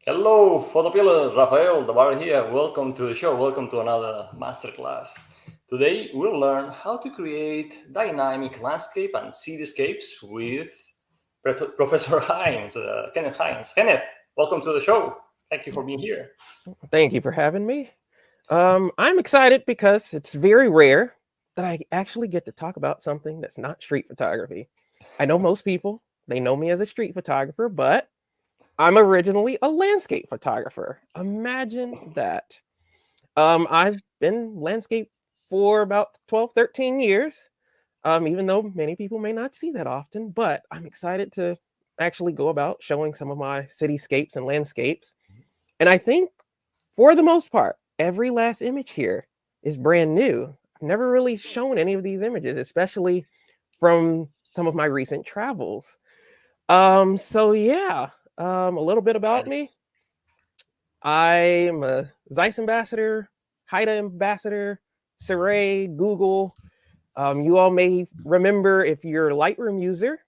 Hello, Photopills, Rafael, the bar here. Welcome to the show. Welcome to another masterclass. Today, we'll learn how to create dynamic landscape and cityscapes with Professor Hines, Kenneth Hines. Kenneth, welcome to the show. Thank you for being here. Thank you for having me. I'm excited because it's very rare that I actually get to talk about something that's not street photography. I know most people, they know me as a street photographer, but I'm originally a landscape photographer. Imagine that. I've been landscape for about 12, 13 years, even though many people may not see that often, but I'm excited to actually go about showing some of my cityscapes and landscapes. And I think for the most part, every last image here is brand new. I've never really shown any of these images, especially from some of my recent travels. So yeah, a little bit about me. Nice. I'm a ZEISS ambassador, HIDA ambassador, Saray, Google. You all may remember if you're a Lightroom user,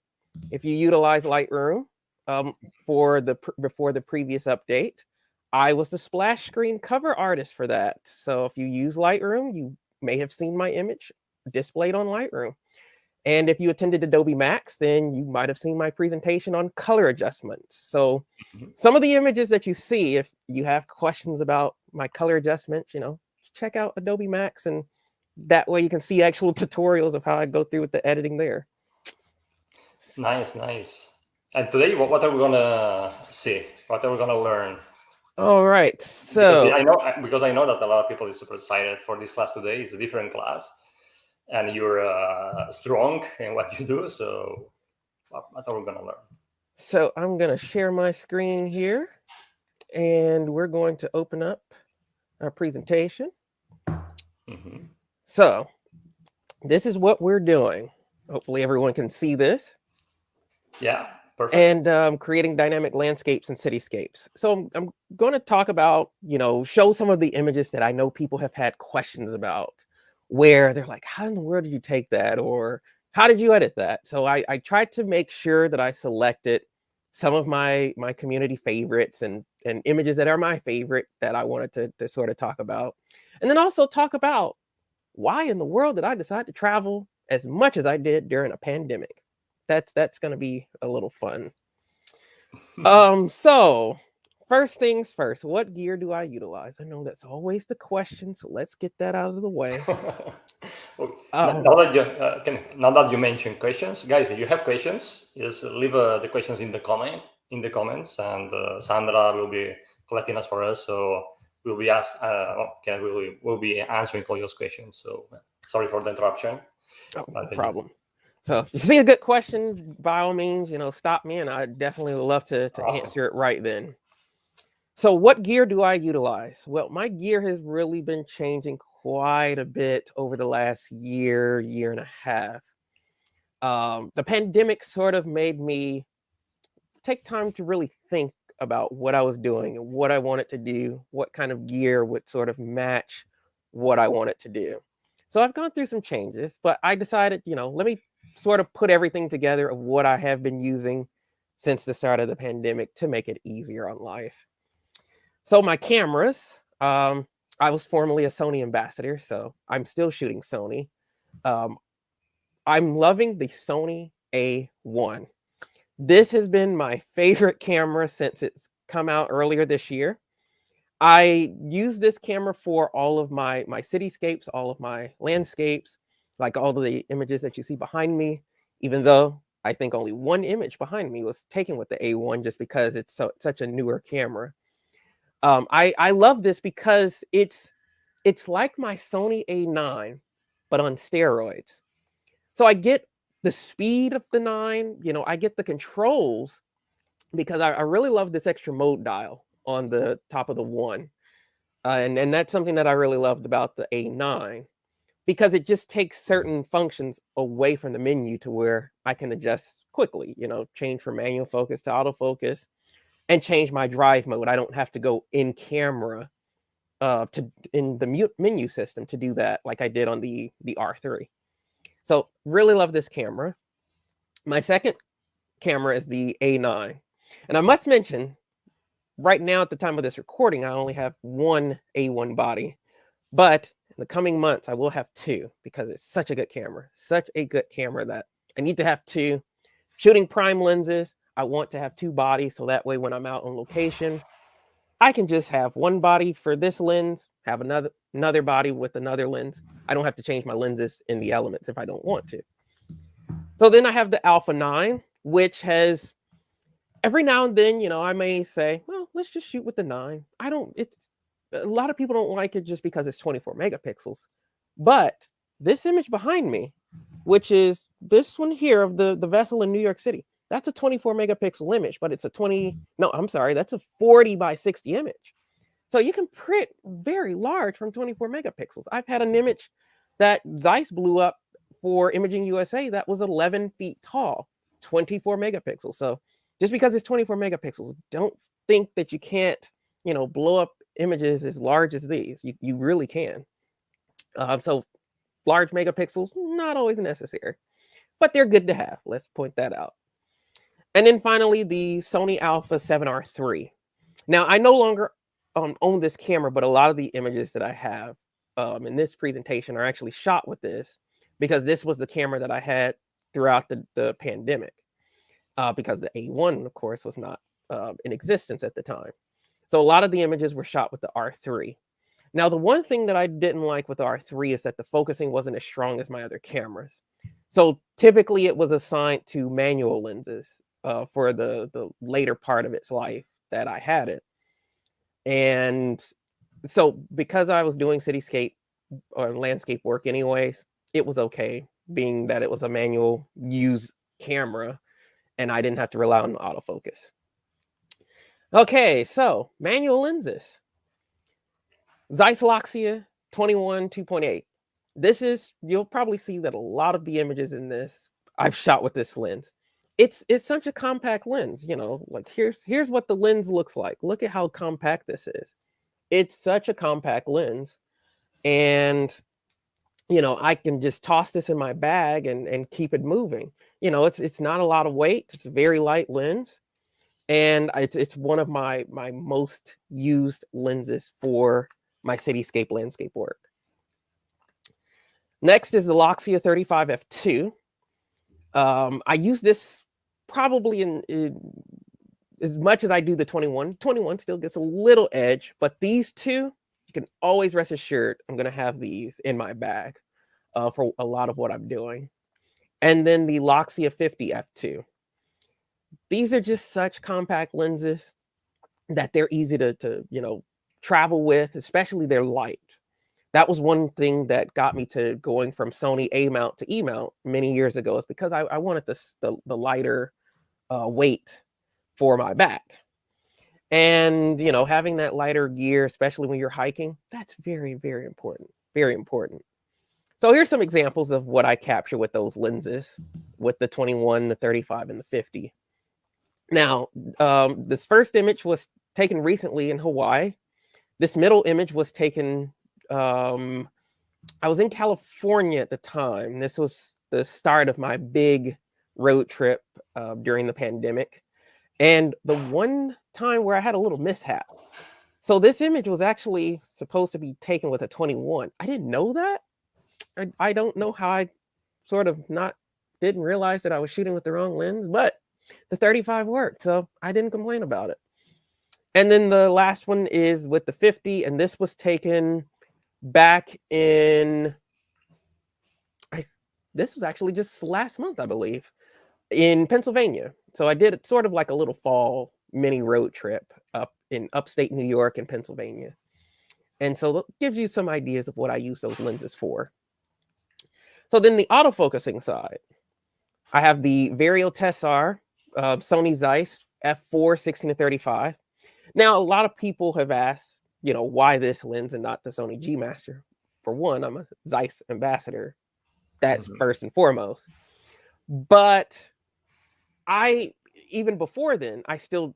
if you utilize Lightroom before the previous update, I was the splash screen cover artist for that. So if you use Lightroom, you may have seen my image displayed on Lightroom. And if you attended Adobe Max, then you might have seen my presentation on color adjustments. So Mhm. some of the images that you see, if you have questions about my color adjustments, check out Adobe Max, and that way you can see actual tutorials of how I go through with the editing there. Nice, nice. And today, what are we gonna see? What are we gonna learn? All right, Because so I know that a lot of people is super excited for this class today. It's a different class, and you're strong in what you do. So, what are we gonna learn? I'm going to share my screen here, and we're going to open up our presentation. Mm-hmm. So this is what we're doing. Hopefully everyone can see this. Yeah, perfect. And creating dynamic landscapes and cityscapes. So I'm going to talk about, show some of the images that I know people have had questions about, where they're like, how in the world did you take that? Or how did you edit that? So I tried to make sure that I selected some of my community favorites and images that are my favorite that I wanted to sort of talk about. And then also talk about why in the world did I decide to travel as much as I did during a pandemic? That's going to be a little fun. So first things first, what gear do I utilize? I know that's always the question, so let's get that out of the way. Okay. Um, Now that you mention questions, guys, if you have questions, just leave the questions in the comments, and Sandra will be collecting us for us. So we'll be we'll be answering all your questions. So sorry for the interruption, oh, but no problem. So if you see a good question, by all means, stop me, and I definitely would love to awesome. answer it right then. So what gear do I utilize? Well, my gear has really been changing quite a bit over the last year and a half. The pandemic sort of made me take time to really think about what I was doing and what I wanted to do, what kind of gear would sort of match what I wanted to do. So I've gone through some changes, but I decided, let me sort of put everything together of what I have been using since the start of the pandemic to make it easier on life. So my cameras, I was formerly a Sony ambassador, so I'm still shooting Sony. Um, I'm loving the Sony A1. This has been my favorite camera since it's come out earlier this year. I use this camera for all of my cityscapes, all of my landscapes, like all of the images that you see behind me, even though I think only one image behind me was taken with the A1 just because it's such a newer camera. I love this because it's like my Sony A9, but on steroids. So I get the speed of the 9, I get the controls because I really love this extra mode dial on the top of the 1. And that's something that I really loved about the A9 because it just takes certain functions away from the menu to where I can adjust quickly, change from manual focus to autofocus and change my drive mode. I don't have to go in camera to in the menu system to do that like I did on the R3. So really love this camera. My second camera is the A9. And I must mention, right now at the time of this recording, I only have one A1 body, but in the coming months, I will have two because it's such a good camera, that I need to have two. Shooting prime lenses, I want to have two bodies, so that way when I'm out on location, I can just have one body for this lens, have another body with another lens. I don't have to change my lenses in the elements if I don't want to. So then I have the Alpha 9, which has, every now and then, I may say, well, let's just shoot with the 9. It's a lot of people don't like it just because it's 24 megapixels. But this image behind me, which is this one here of the vessel in New York City, that's a 24 megapixel image, but it's that's a 40 by 60 image. So you can print very large from 24 megapixels. I've had an image that Zeiss blew up for Imaging USA that was 11 feet tall, 24 megapixels. So just because it's 24 megapixels, don't think that you can't, blow up images as large as these. You really can. So large megapixels, not always necessary, but they're good to have. Let's point that out. And then finally, the Sony Alpha 7R3. Now, I no longer own this camera, but a lot of the images that I have in this presentation are actually shot with this, because this was the camera that I had throughout the pandemic, because the A1, of course, was not in existence at the time. So a lot of the images were shot with the R3. Now, the one thing that I didn't like with the R3 is that the focusing wasn't as strong as my other cameras. So typically it was assigned to manual lenses for the later part of its life that I had it. And so because I was doing cityscape or landscape work anyways, it was okay, being that it was a manual use camera and I didn't have to rely on autofocus. Okay, so manual lenses. ZEISS Loxia 21 2.8. This is, you'll probably see that a lot of the images in this I've shot with this lens. It's such a compact lens, like here's what the lens looks like. Look at how compact this is. It's such a compact lens. And I can just toss this in my bag and keep it moving. It's not a lot of weight. It's a very light lens. And it's one of my most used lenses for my cityscape landscape work. Next is the Loxia 35 f2. I use this probably in as much as I do the 21. 21 still gets a little edge, but these two, you can always rest assured I'm going to have these in my bag for a lot of what I'm doing. And then the Loxia 50 f2. These are just such compact lenses that they're easy to travel with, especially they're light. That was one thing that got me to going from Sony A mount to E mount many years ago, is because I wanted the lighter weight for my back. And having that lighter gear, especially when you're hiking, that's very, very important. Very important. So here's some examples of what I capture with those lenses, with the 21, the 35, and the 50. Now, this first image was taken recently in Hawaii. This middle image was taken, I was in California at the time. This was the start of my big road trip during the pandemic. And the one time where I had a little mishap. So this image was actually supposed to be taken with a 21. I didn't know that. I don't know how I sort of didn't realize that I was shooting with the wrong lens, but the 35 worked, so I didn't complain about it. And then the last one is with the 50, and this was taken back in, this was actually just last month, I believe, in Pennsylvania. So I did sort of like a little fall mini road trip up in upstate New York and Pennsylvania. And so that gives you some ideas of what I use those lenses for. So then the autofocusing side, I have the Vario Tessar Sony Zeiss f4 16-35. Now, a lot of people have asked, why this lens and not the Sony G Master? For one, I'm a Zeiss ambassador. That's first and foremost. But even before then, I still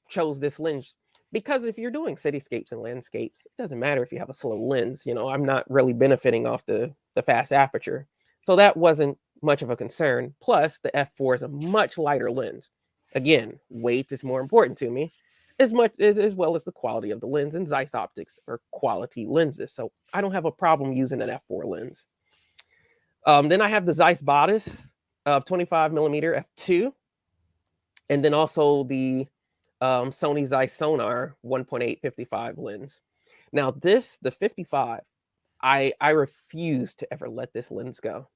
chose this lens because if you're doing cityscapes and landscapes, it doesn't matter if you have a slow lens. I'm not really benefiting off the fast aperture. So that wasn't much of a concern. Plus, the f4 is a much lighter lens. Again, weight is more important to me. as well as the quality of the lens, and Zeiss optics are quality lenses. So I don't have a problem using an f4 lens. Then I have the ZEISS Batis 25mm f2, and then also the Sony Zeiss Sonar 1.8 55 lens. Now the 55, I refuse to ever let this lens go.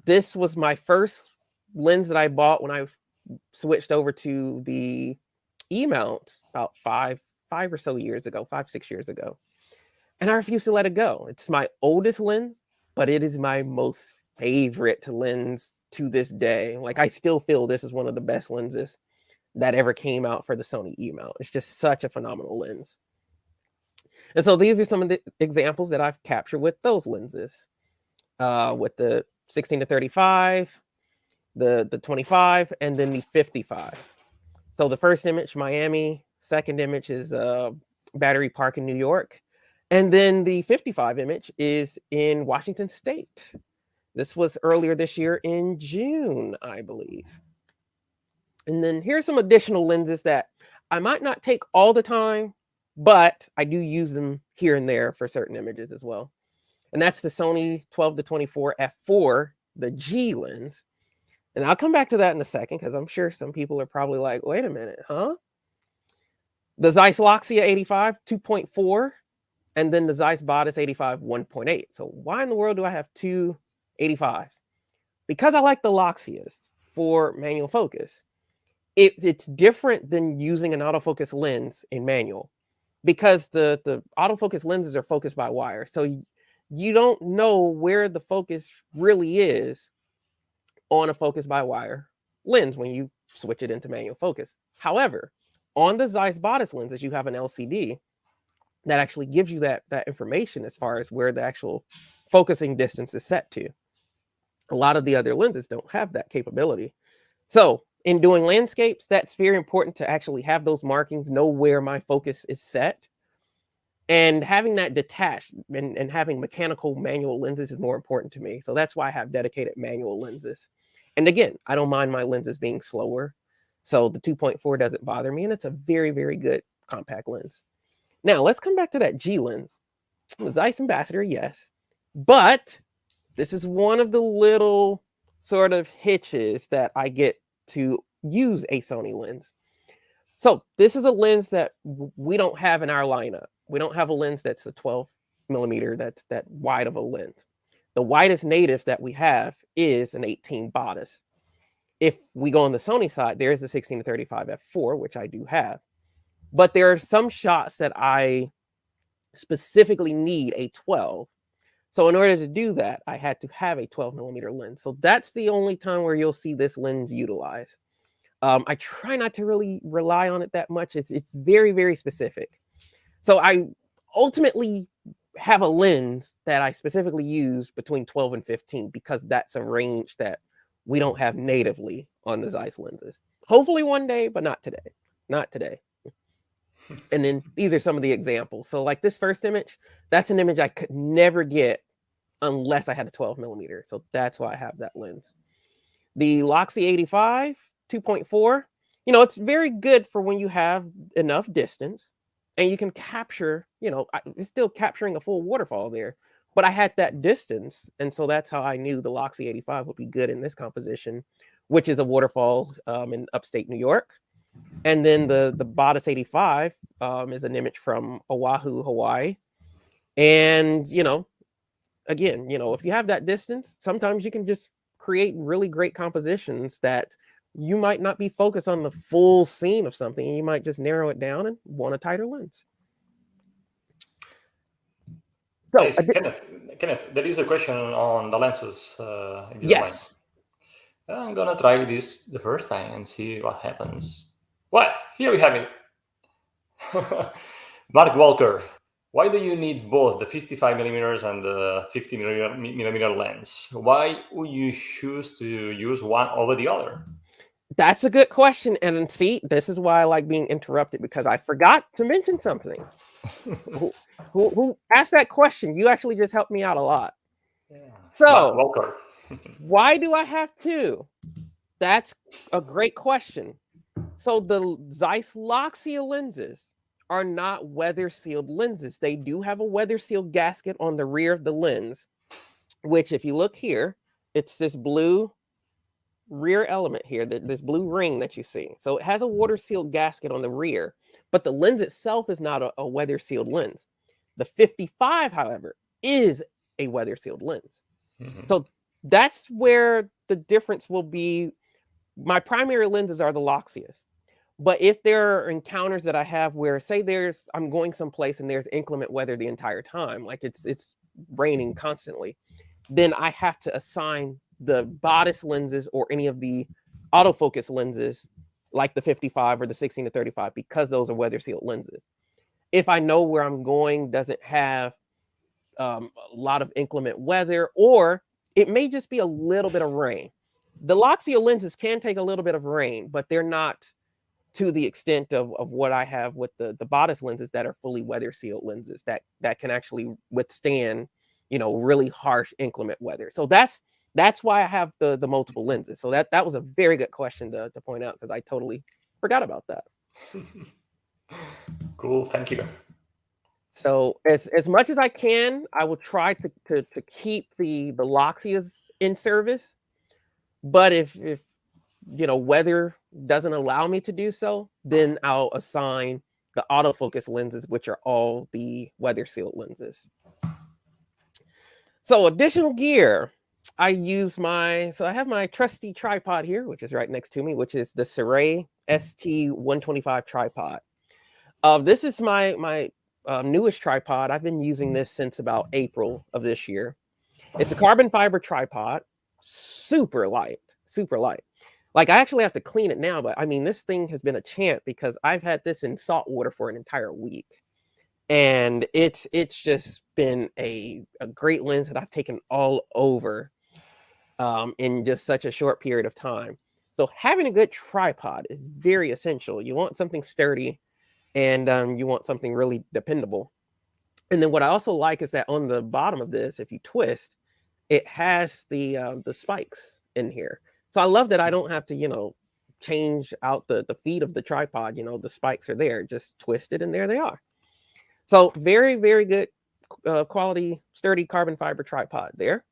This was my first lens that I bought when I switched over to the E-mount about 5 or so years ago, 5, 6 years ago. And I refuse to let it go. It's my oldest lens, but it is my most favorite lens to this day. Like, I still feel this is one of the best lenses that ever came out for the Sony E-mount. It's just such a phenomenal lens. And so these are some of the examples that I've captured with those lenses. With the 16 to 35, the 25, and then the 55. So the first image, Miami. Second image is Battery Park in New York. And then the 55 image is in Washington State. This was earlier this year in June, I believe. And then here's some additional lenses that I might not take all the time, but I do use them here and there for certain images as well. And that's the Sony 12 to 24 f4, the G lens. And I'll come back to that in a second, because I'm sure some people are probably like, wait a minute, huh? The ZEISS Loxia 85 2.4, and then the ZEISS Batis 85 1.8. So why in the world do I have two 85s? Because I like the Loxias for manual focus. It's different than using an autofocus lens in manual, because the autofocus lenses are focused by wire. So you don't know where the focus really is on a focus by wire lens when you switch it into manual focus. However, on the ZEISS Batis lenses, you have an LCD that actually gives you that information as far as where the actual focusing distance is set to. A lot of the other lenses don't have that capability. So in doing landscapes, that's very important to actually have those markings, know where my focus is set. And having that detached and having mechanical manual lenses is more important to me. So that's why I have dedicated manual lenses. And again, I don't mind my lenses being slower. So the 2.4 doesn't bother me. And it's a very, very good compact lens. Now, let's come back to that G lens. The Zeiss Ambassador, yes. But this is one of the little sort of hitches that I get to use a Sony lens. So this is a lens that we don't have in our lineup. We don't have a lens that's a 12mm, that's that wide of a lens. The widest native that we have is an 18 Batis. If we go on the Sony side, there's a 16 to 35 f4, which I do have. But there are some shots that I specifically need a 12. So in order to do that, I had to have a 12mm lens. So that's the only time where you'll see this lens utilized. I try not to really rely on it that much. It's very, very specific. So I ultimately have a lens that I specifically use between 12 and 15, because that's a range that we don't have natively on the Zeiss lenses. Hopefully one day, but not today. Not today. And then these are some of the examples. So like this first image, that's an image I could never get unless I had a 12mm. So that's why I have that lens. The Loxia 85 2.4, it's very good for when you have enough distance and you can capture, it's still capturing a full waterfall there, but I had that distance. And so that's how I knew the Loxia 85 would be good in this composition, which is a waterfall in upstate New York. And then the Batis 85 is an image from Oahu, Hawaii. And, again, if you have that distance, sometimes you can just create really great compositions that you might not be focused on the full scene of something. You might just narrow it down and want a tighter lens. So, Nice. Kenneth, there is a question on the lenses. yes. I'm going to try this the first time and see what happens. Well, here we have it. Mark Walker, why do you need both the 55mm and the 50mm lens? Why would you choose to use one over the other? That's a good question. And see, this is why I like being interrupted, because I forgot to mention something. who asked that question? You actually just helped me out a lot. Yeah. So, Walker. why do I have two? That's a great question. So the ZEISS Loxia lenses are not weather sealed lenses. They do have a weather sealed gasket on the rear of the lens, which if you look here, it's this blue rear element here, this blue ring that you see. So it has a water sealed gasket on the rear, but the lens itself is not a weather sealed lens. The 55, however, is a weather sealed lens. Mhm. So that's where the difference will be. My primary lenses are the Loxias. But if there are encounters that I have where, say, I'm going someplace and there's inclement weather the entire time, like it's raining constantly, then I have to assign the Batis lenses or any of the autofocus lenses, like the 55 or the 16 to 35, because those are weather sealed lenses. If I know where I'm going doesn't have a lot of inclement weather, or it may just be a little bit of rain. The Loxia lenses can take a little bit of rain, but they're not to the extent of what I have with the Batis lenses that are fully weather sealed lenses that can actually withstand, really harsh inclement weather. So that's why I have the multiple lenses. So that was a very good question to point out, because I totally forgot about that. Cool, thank you. So as much as I can, I will try to keep the Loxias in service. But if weather doesn't allow me to do so, then I'll assign the autofocus lenses, which are all the weather sealed lenses. So additional gear, I have my trusty tripod here, which is right next to me, which is the Sirui ST125 tripod. This is my newest tripod. I've been using this since about April of this year. It's a carbon fiber tripod, super light. Like, I actually have to clean it now, but I mean, this thing has been a champ because I've had this in salt water for an entire week. And it's just been a great lens that I've taken all over in just such a short period of time. So having a good tripod is very essential. You want something sturdy, and you want something really dependable. And then what I also like is that on the bottom of this, if you twist, it has the spikes in here. So I love that I don't have to, change out the feet of the tripod. The spikes are there, just twist it, and there they are. So very, very good quality, sturdy carbon fiber tripod there.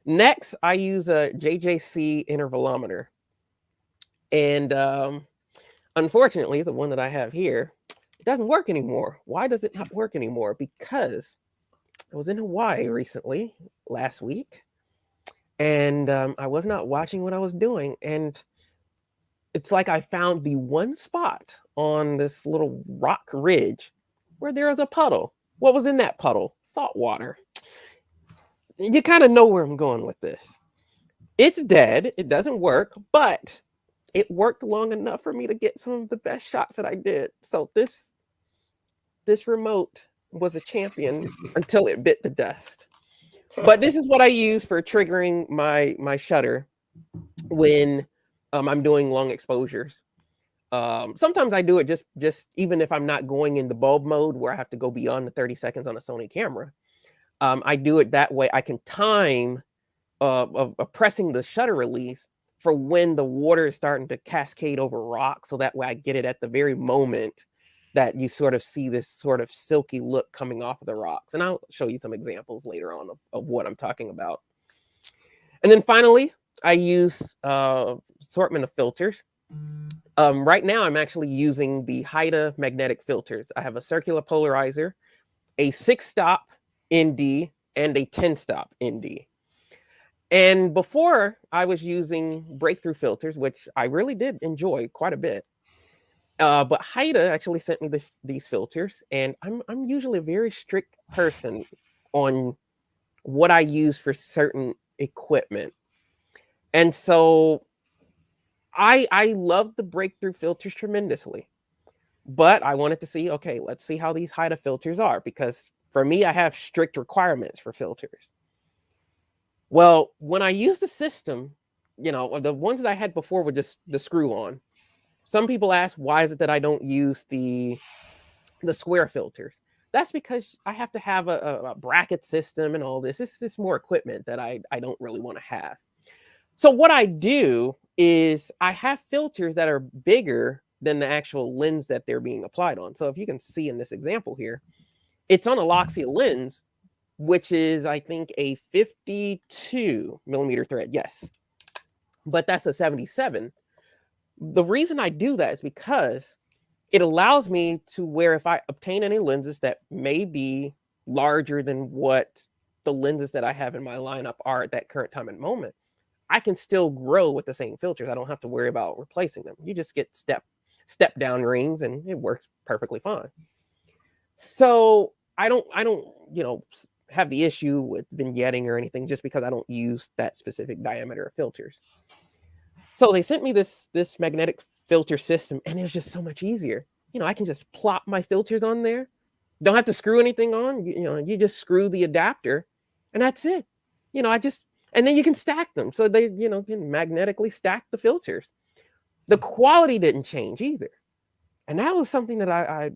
Next, I use a JJC intervalometer. And unfortunately, the one that I have here, it doesn't work anymore. Why does it not work anymore? Because I was in Hawaii recently, last week, and I was not watching what I was doing. And it's like I found the one spot on this little rock ridge where there was a puddle. What was in that puddle? Salt water. You kind of know where I'm going with this. It's dead. It doesn't work, but it worked long enough for me to get some of the best shots that I did. So this remote was a champion until it bit the dust. But this is what I use for triggering my shutter when I'm doing long exposures. Sometimes I do it just even if I'm not going in the bulb mode where I have to go beyond the 30 seconds on a Sony camera. I do it that way. I can time of pressing the shutter release for when the water is starting to cascade over rock. So that way I get it at the very moment that you sort of see this sort of silky look coming off of the rocks. And I'll show you some examples later on of what I'm talking about. And then finally, I use assortment of filters. Right now, I'm actually using the Haida magnetic filters. I have a circular polarizer, a 6-stop ND, and a 10-stop ND. And before, I was using breakthrough filters, which I really did enjoy quite a bit. But Haida actually sent me these filters, and I'm usually a very strict person on what I use for certain equipment. And so I love the breakthrough filters tremendously. But I wanted to see, okay, let's see how these Haida filters are, because for me, I have strict requirements for filters. Well, when I use the system, the ones that I had before were just the screw on. Some people ask, why is it that I don't use the square filters? That's because I have to have a bracket system and all this. It's more equipment that I don't really want to have. So what I do is I have filters that are bigger than the actual lens that they're being applied on. So if you can see in this example here, it's on a Loxia lens, which is, I think, a 52 millimeter thread. Yes, but that's a 77. The reason I do that is because it allows me to where if I obtain any lenses that may be larger than what the lenses that I have in my lineup are at that current time and moment, I can still grow with the same filters. I don't have to worry about replacing them. You just get step down rings and it works perfectly fine. So I don't, have the issue with vignetting or anything just because I don't use that specific diameter of filters. So they sent me this magnetic filter system, and it was just so much easier. I can just plop my filters on there. Don't have to screw anything on. You just screw the adapter, and that's it. And then you can stack them. So they, can magnetically stack the filters. The quality didn't change either. And that was something that I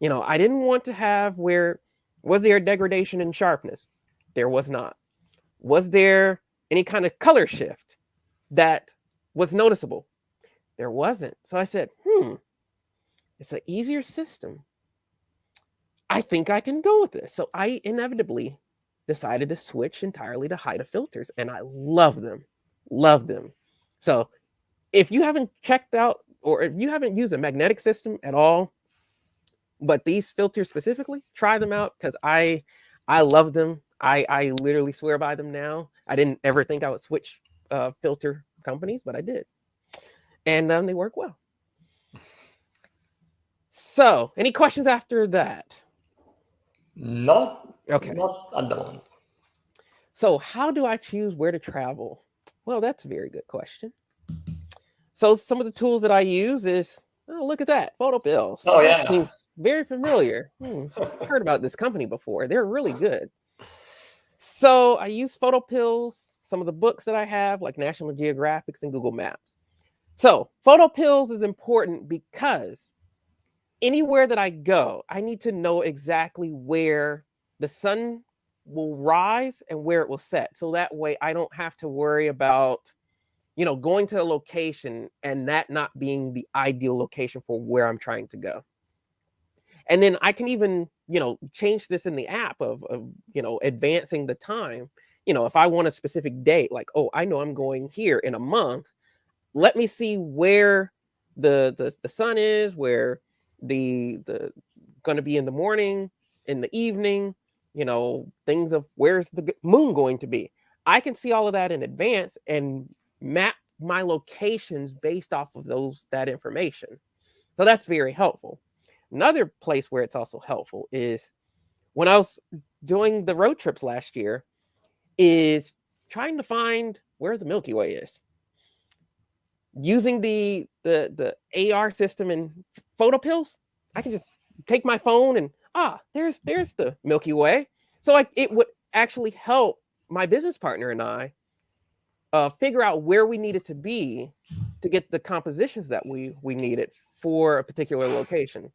didn't want to have. Where was there a degradation in sharpness? There was not. Was there any kind of color shift that was noticeable? There wasn't. So I said, it's an easier system. I think I can go with this. So I inevitably decided to switch entirely to HIDA filters, and I love them. Love them. So if you haven't checked out, or if you haven't used a magnetic system at all, but these filters specifically, try them out, because I love them. I literally swear by them now. I didn't ever think I would switch filter companies, but I did. And they work well. So, any questions after that? Not at the moment. So how do I choose where to travel? Well, that's a very good question. So some of the tools that I use is, look at that, Photopills. Oh, yeah. That seems very familiar. I've heard about this company before. They're really good. So I use Photopills, some of the books that I have, like National Geographic and Google Maps. So Photopills is important because anywhere that I go, I need to know exactly where the sun will rise and where it will set. So that way I don't have to worry about, going to a location and that not being the ideal location for where I'm trying to go. And then I can even, change this in the app of advancing the time. If I want a specific date, like, I know I'm going here in a month, let me see where the sun is, where the going to be in the morning, in the evening, things of where's the moon going to be. I can see all of that in advance and map my locations based off of that information. So that's very helpful. Another place where it's also helpful is when I was doing the road trips last year, is trying to find where the Milky Way is. Using the AR system in Photopills, I can just take my phone and there's the Milky Way. So it would actually help my business partner and I figure out where we needed to be to get the compositions that we needed for a particular location.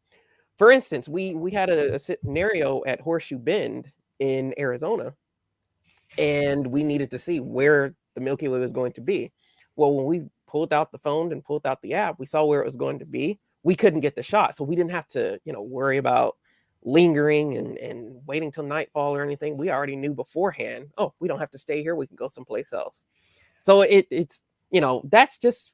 For instance, we had a scenario at Horseshoe Bend in Arizona, and we needed to see where the Milky Way was going to be. Well, when we pulled out the phone and pulled out the app, we saw where it was going to be. We couldn't get the shot, so we didn't have to, worry about lingering and waiting till nightfall or anything. We already knew beforehand, we don't have to stay here. We can go someplace else. So it's that's just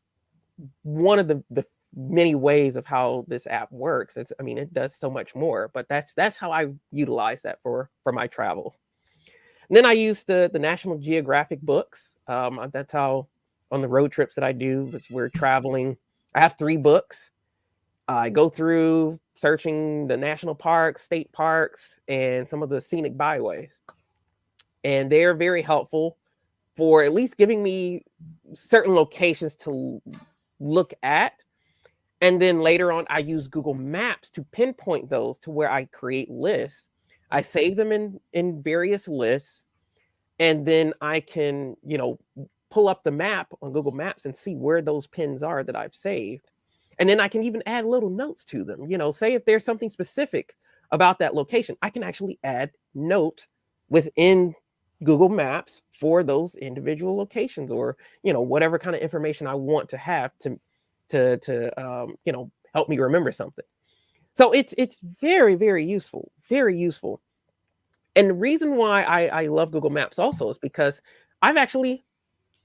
one of the many ways of how this app works. It does so much more, but that's how I utilize that for my travels. And then I use the National Geographic books. That's how on the road trips that I do, as we're traveling, I have 3 books. I go through searching the national parks, state parks, and some of the scenic byways. And they're very helpful for at least giving me certain locations to look at. And then later on, I use Google Maps to pinpoint those to where I create lists. I save them in various lists. And then I can, pull up the map on Google Maps and see where those pins are that I've saved. And then I can even add little notes to them. Say if there's something specific about that location, I can actually add notes within Google Maps for those individual locations, or whatever kind of information I want to have to help me remember something. So it's very, very useful, very useful. And the reason why I love Google Maps also is because I've actually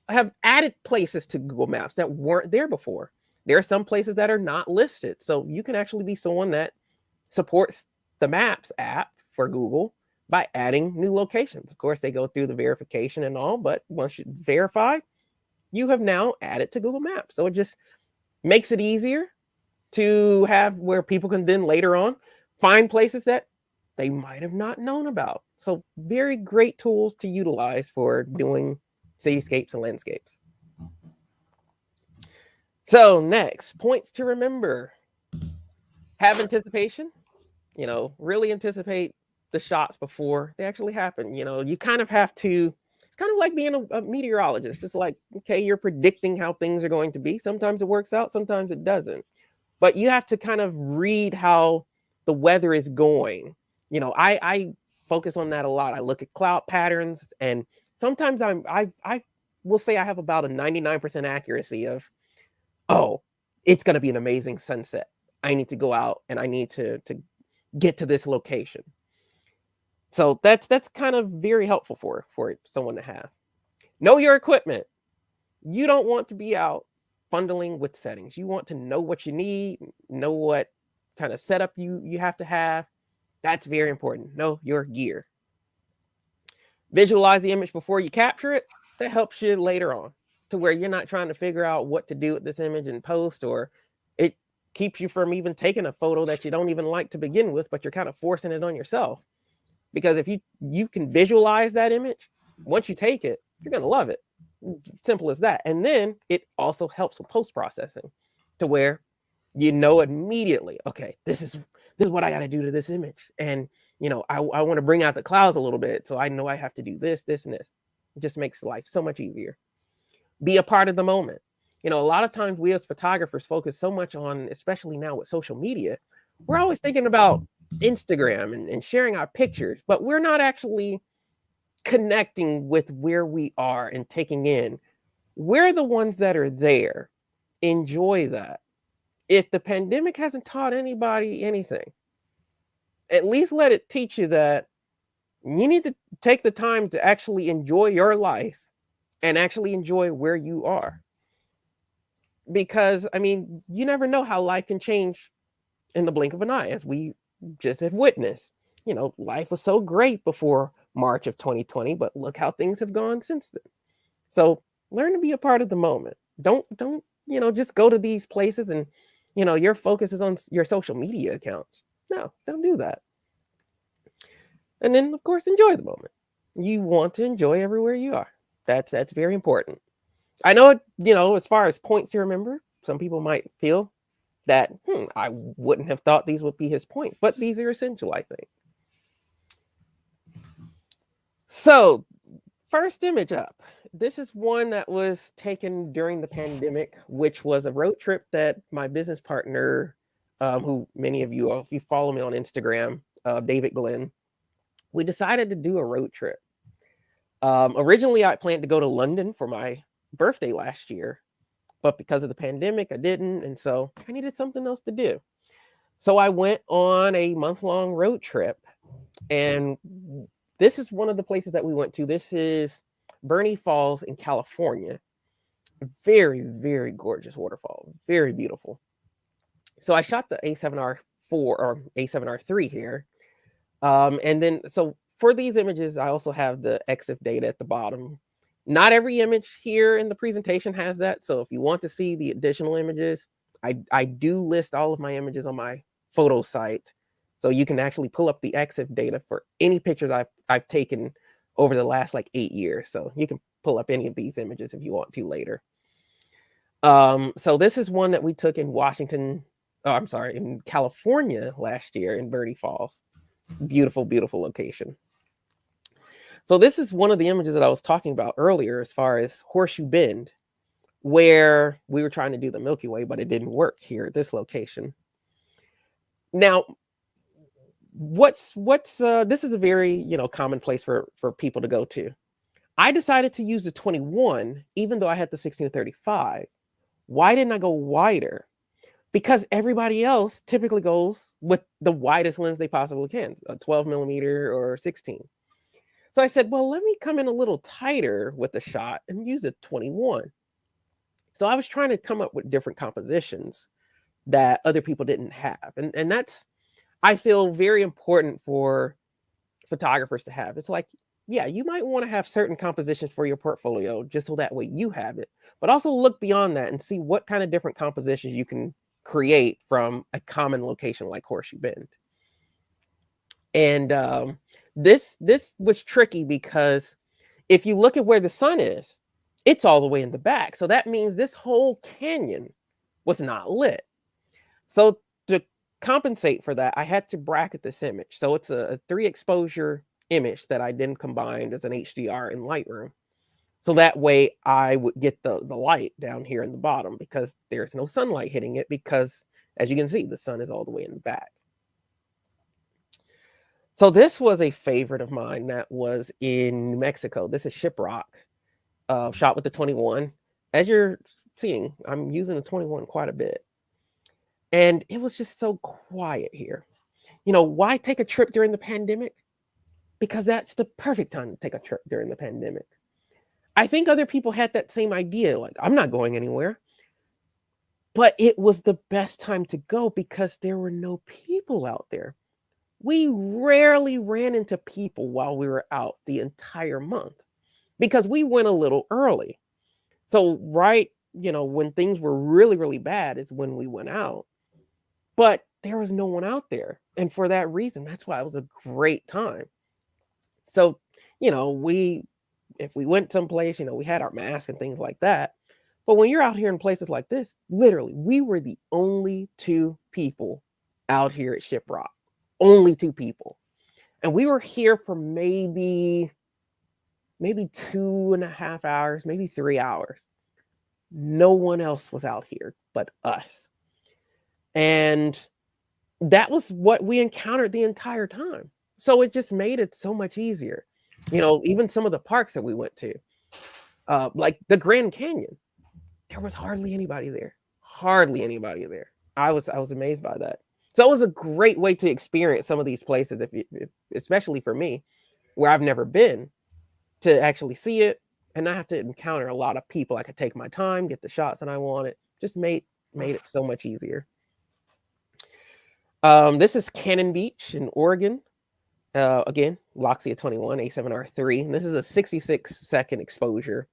have added places to Google Maps that weren't there before. There are some places that are not listed. So you can actually be someone that supports the Maps app for Google by adding new locations. Of course, they go through the verification and all, but once you verify, you have now added to Google Maps. So it just makes it easier to have where people can then later on find places that they might have not known about. So very great tools to utilize for doing cityscapes and landscapes. So next, points to remember. Have anticipation, really anticipate the shots before they actually happen. You kind of have to, it's kind of like being a meteorologist. It's like, okay, you're predicting how things are going to be. Sometimes it works out, sometimes it doesn't. But you have to kind of read how the weather is going. I focus on that a lot. I look at cloud patterns, and sometimes I will say I have about a 99% accuracy of, oh, it's going to be an amazing sunset. I need to go out and I need to get to this location. So that's kind of very helpful for someone to have. Know your equipment. You don't want to be out fondling with settings. You want to know what you need, know what kind of setup you have to have. That's very important. Know your gear. Visualize the image before you capture it. That helps you later on, to where you're not trying to figure out what to do with this image in post, or it keeps you from even taking a photo that you don't even like to begin with, but you're kind of forcing it on yourself. Because if you can visualize that image, once you take it, you're going to love it. Simple as that. And then it also helps with post-processing, to where immediately, okay, this is what I got to do to this image. And, I want to bring out the clouds a little bit. So I know I have to do this, this, and this. It just makes life so much easier. Be a part of the moment. A lot of times we as photographers focus so much on, especially now with social media, we're always thinking about Instagram and sharing our pictures, but we're not actually connecting with where we are and taking in. We're the ones that are there. Enjoy that. If the pandemic hasn't taught anybody anything, at least let it teach you that you need to take the time to actually enjoy your life and actually enjoy where you are. Because, you never know how life can change in the blink of an eye, as we just have witnessed. Life was so great before March of 2020, but look how things have gone since then. So learn to be a part of the moment. Don't just go to these places and, your focus is on your social media accounts. No, don't do that. And then, of course, enjoy the moment. You want to enjoy everywhere you are. That's very important. I know, as far as points to remember, some people might feel that, I wouldn't have thought these would be his points, but these are essential, I think. So, first image up. This is one that was taken during the pandemic, which was a road trip that my business partner, who many of you, if you follow me on Instagram, David Glenn, we decided to do a road trip. Originally, I planned to go to London for my birthday last year, but because of the pandemic, I didn't. And so I needed something else to do. So I went on a month-long road trip. And this is one of the places that we went to. This is Bernie Falls in California. Very, very gorgeous waterfall. Very beautiful. So I shot the A7R4 or A7R3 here. And then, so for these images, I also have the EXIF data at the bottom. Not every image here in the presentation has that. So if you want to see the additional images, I do list all of my images on my photo site. So you can actually pull up the EXIF data for any pictures I've taken over the last 8 years. So you can pull up any of these images if you want to later. So this is one that we took in in California last year in Bernie Falls. Beautiful, beautiful location. So this is one of the images that I was talking about earlier, as far as Horseshoe Bend, where we were trying to do the Milky Way, but it didn't work here at this location. Now, this is a very, common place for people to go to. I decided to use the 21, even though I had the 16 to 35. Why didn't I go wider? Because everybody else typically goes with the widest lens they possibly can, a 12 millimeter or 16. So I said, well, let me come in a little tighter with the shot and use a 21. So I was trying to come up with different compositions that other people didn't have. And that's, I feel, very important for photographers to have. It's like, yeah, you might want to have certain compositions for your portfolio just so that way you have it, but also look beyond that and see what kind of different compositions you can create from a common location like Horseshoe Bend. And this was tricky because if you look at where the sun is, it's all the way in the back. So that means this whole canyon was not lit. So to compensate for that, I had to bracket this image. So it's a 3 exposure image that I then combined as an HDR in Lightroom. So that way I would get the light down here in the bottom because there's no sunlight hitting it because, as you can see, the sun is all the way in the back. So this was a favorite of mine that was in New Mexico. This is Shiprock, shot with the 21. As you're seeing, I'm using the 21 quite a bit. And it was just so quiet here. Why take a trip during the pandemic? Because that's the perfect time to take a trip during the pandemic. I think other people had that same idea, like, I'm not going anywhere. But it was the best time to go because there were no people out there. We rarely ran into people while we were out the entire month because we went a little early. So right, when things were really, really bad is when we went out. But there was no one out there. And for that reason, that's why it was a great time. So, if we went someplace, we had our mask and things like that. But when you're out here in places like this, literally, we were the only 2 people out here at Shiprock. Only 2 people. And we were here for maybe 2.5 hours, maybe 3 hours. No one else was out here but us. And that was what we encountered the entire time. So it just made it so much easier. Even some of the parks that we went to, like the Grand Canyon, there was hardly anybody there. Hardly anybody there. I was amazed by that. So it was a great way to experience some of these places, especially for me, where I've never been, to actually see it and not have to encounter a lot of people. I could take my time, get the shots that I wanted. Just made it so much easier. This is Cannon Beach in Oregon. Again, Loxia 21 A7R3. And this is a 66-second exposure.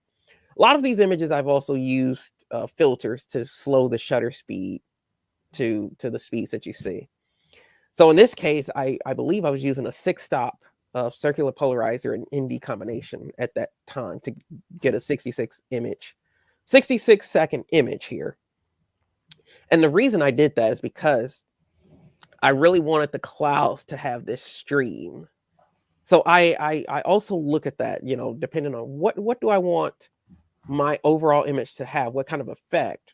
A lot of these images I've also used filters to slow the shutter speed to the speeds that you see. So in this case, I believe I was using a 6-stop circular polarizer and ND combination at that time to get a 66-second image here. And the reason I did that is because I really wanted the clouds to have this stream. So I also look at that, depending on what do I want my overall image to have, what kind of effect,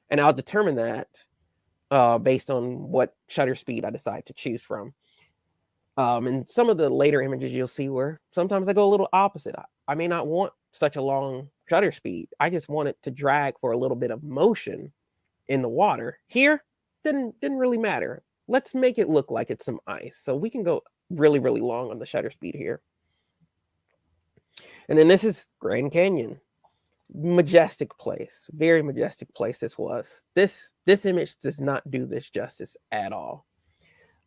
and I'll determine that based on what shutter speed I decide to choose from. And some of the later images you'll see where sometimes I go a little opposite. I may not want such a long shutter speed. I just want it to drag for a little bit of motion in the water. Here, didn't really matter. Let's make it look like it's some ice. So we can go really, really long on the shutter speed here. And then this is Grand Canyon. Majestic place, very majestic place this was. This image does not do this justice at all.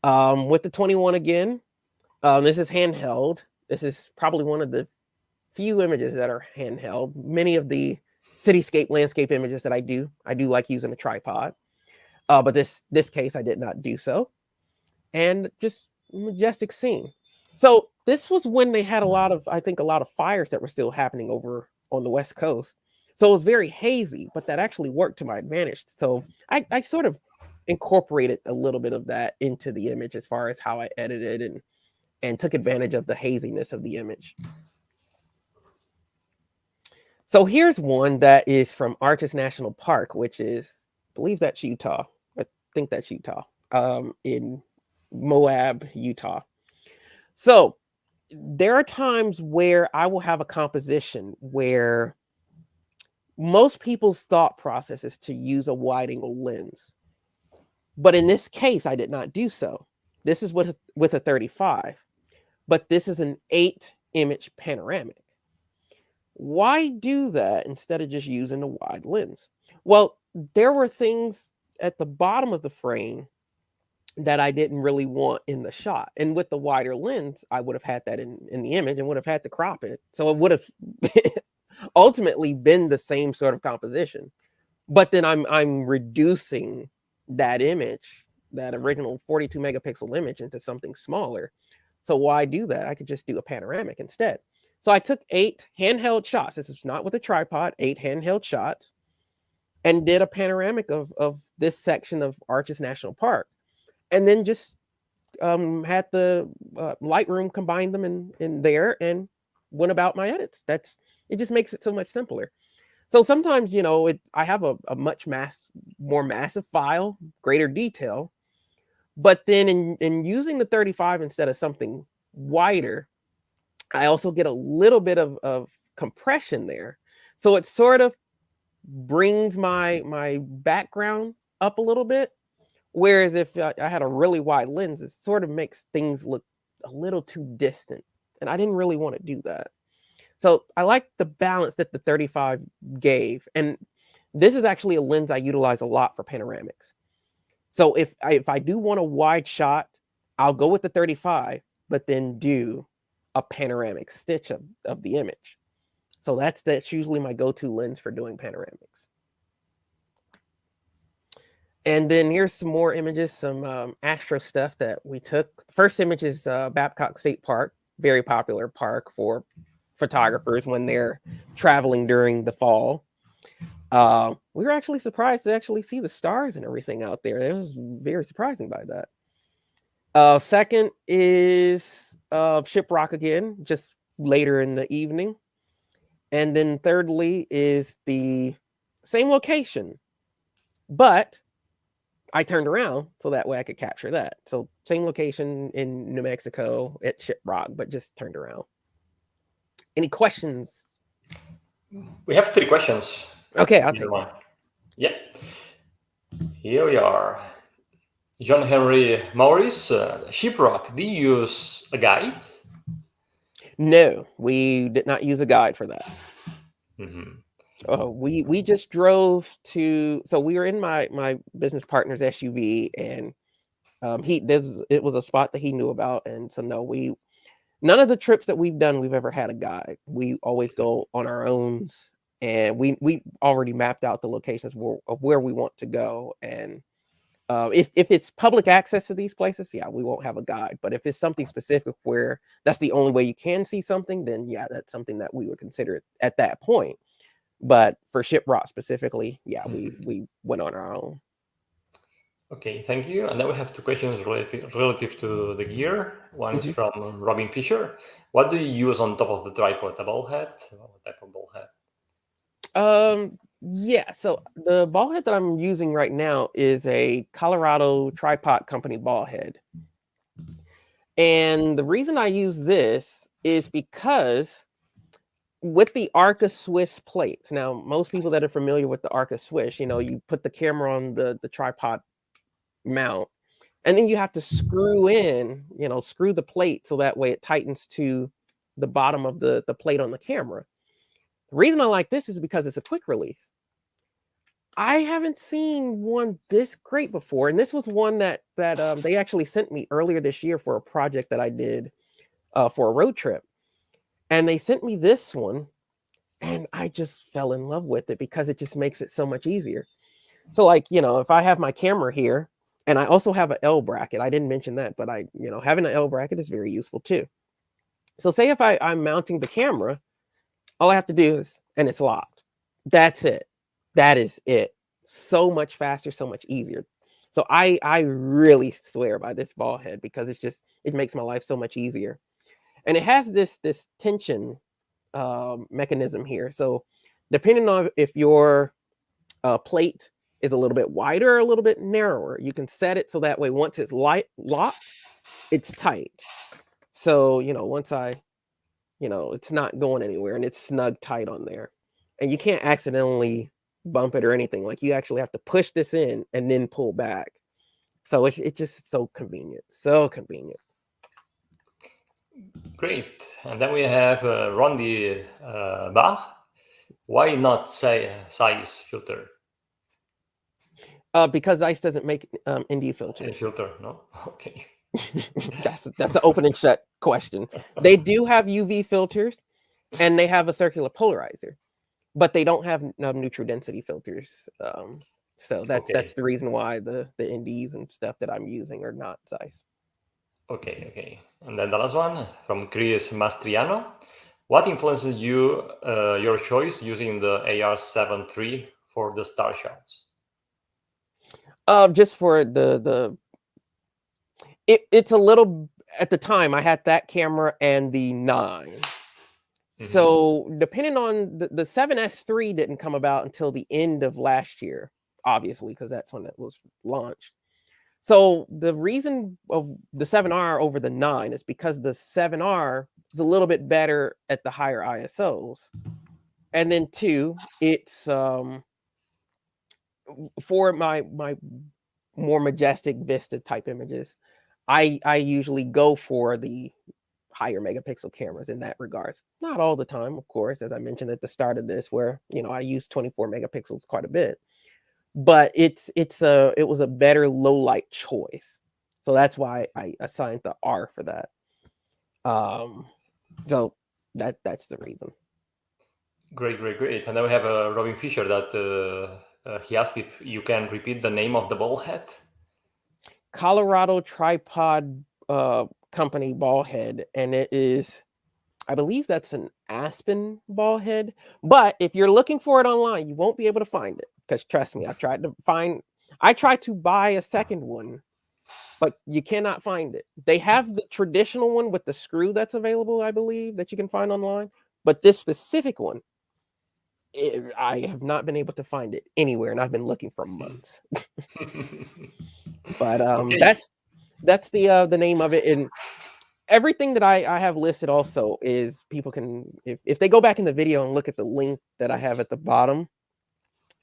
With the 21 again, this is handheld. This is probably one of the few images that are handheld. Many of the cityscape landscape images that I do like using a tripod. But this case I did not do so. And just majestic scene. So this was when they had I think a lot of fires that were still happening over on the West Coast. So it was very hazy, but that actually worked to my advantage. So I sort of incorporated a little bit of that into the image as far as how I edited and took advantage of the haziness of the image. So here's one that is from Arches National Park, which is, I believe that's Utah. I think that's Utah, in Moab, Utah. So there are times where I will have a composition where most people's thought process is to use a wide angle lens. But in this case, I did not do so. This is with a 35, but this is an 8-image panoramic. Why do that instead of just using a wide lens? Well, there were things at the bottom of the frame that I didn't really want in the shot. And with the wider lens, I would have had that in the image and would have had to crop it. So it would have ultimately been the same sort of composition. But then I'm reducing that image, that original 42 megapixel image, into something smaller. So why do that? I could just do a panoramic instead. So I took 8 handheld shots. This is not with a tripod, 8 handheld shots, and did a panoramic of this section of Arches National Park. And then just had the Lightroom combine them in there and went about my edits. It just makes it so much simpler. So sometimes, you know, I have a much more massive file, greater detail, but then in using the 35 instead of something wider, I also get a little bit of compression there. So it sort of brings my background up a little bit. Whereas if I had a really wide lens, it sort of makes things look a little too distant. And I didn't really want to do that. So I like the balance that the 35 gave. And this is actually a lens I utilize a lot for panoramics. So if I do want a wide shot, I'll go with the 35, but then do a panoramic stitch of the image. So that's usually my go-to lens for doing panoramics. And then here's some more images, some astro stuff that we took. The first image is Babcock State Park, very popular park for photographers when they're traveling during the fall. We were actually surprised to actually see the stars and everything out there. It was very surprising by that. Second is Shiprock again, just later in the evening. And then thirdly is the same location, but I turned around so that way I could capture that. So same location in New Mexico at Shiprock, but just turned around. Any questions? We have 3 questions. Okay, I'll take one. Yeah. Here we are. John Henry Maurice, Shiprock, do you use a guide? No, we did not use a guide for that. We just drove to, so we were in my business partner's SUV, and it was a spot that he knew about, and so no, none of the trips that we've done, we've ever had a guide. We always go on our own, and we already mapped out the locations of where we want to go. And if it's public access to these places, yeah, we won't have a guide. But if it's something specific where that's the only way you can see something, then yeah, that's something that we would consider at that point. But for Shiprock specifically, yeah, we went on our own. Okay, thank you. And then we have 2 questions relative to the gear. One is from Robin Fisher. What do you use on top of the tripod? A ball head? What type of ball head? Yeah, so the ball head that I'm using right now is a Colorado Tripod Company ball head. And the reason I use this is because with the Arca Swiss plates, now most people that are familiar with the Arca Swiss, you know, you put the camera on the tripod mount, and then you have to screw the plate so that way it tightens to the bottom of the plate on the camera. The reason I like this is because it's a quick release. I haven't seen one this great before, and this was one that they actually sent me earlier this year for a project that I did for a road trip. And they sent me this one, and I just fell in love with it because it just makes it so much easier. So like, you know, if I have my camera here, and I also have an L bracket, I didn't mention that, but having an L bracket is very useful too. So say if I'm mounting the camera, all I have to do is, and it's locked. That's it. That is it. So much faster, so much easier. So I really swear by this ball head because it makes my life so much easier. And it has this tension mechanism here. So depending on if your plate is a little bit wider or a little bit narrower. You can set it so that way once it's locked, it's tight. So, once it's not going anywhere and it's snug tight on there. And you can't accidentally bump it or anything. Like, you actually have to push this in and then pull back. So it's just so convenient. So convenient. Great. And then we have Rondi Bach. Why not say ZEISS filter? Because ZEISS doesn't make ND filters. Filter, no? Okay. That's the open and shut question. They do have UV filters, and they have a circular polarizer, but they don't have neutral density filters. So that's the reason why the NDs and stuff that I'm using are not ZEISS. Okay. And then the last one from Chris Mastriano. What influences your choice using the AR7 III for the star shots? Just for it's a little, at the time I had that camera and the 9. So depending on the 7S III didn't come about until the end of last year, obviously, because that's when it was launched. So the reason of the 7R over the 9 is because the 7R is a little bit better at the higher ISOs. And then 2, it's for my more majestic Vista type images, I usually go for the higher megapixel cameras in that regards. Not all the time, of course, as I mentioned at the start of this, where I use 24 megapixels quite a bit. But it was a better low light choice, so that's why I assigned the R for that. So that's the reason. Great. And then we have Robin Fisher that he asked if you can repeat the name of the ball head. Colorado Tripod Company ball head, and it is, I believe that's an Aspen ball head. But if you're looking for it online, you won't be able to find it. Because trust me, I tried to buy a second one, but you cannot find it. They have the traditional one with the screw that's available, I believe, that you can find online. But this specific one, I have not been able to find it anywhere, and I've been looking for months. But that's the name of it. And everything that I have listed also is, people can, if they go back in the video and look at the link that I have at the bottom,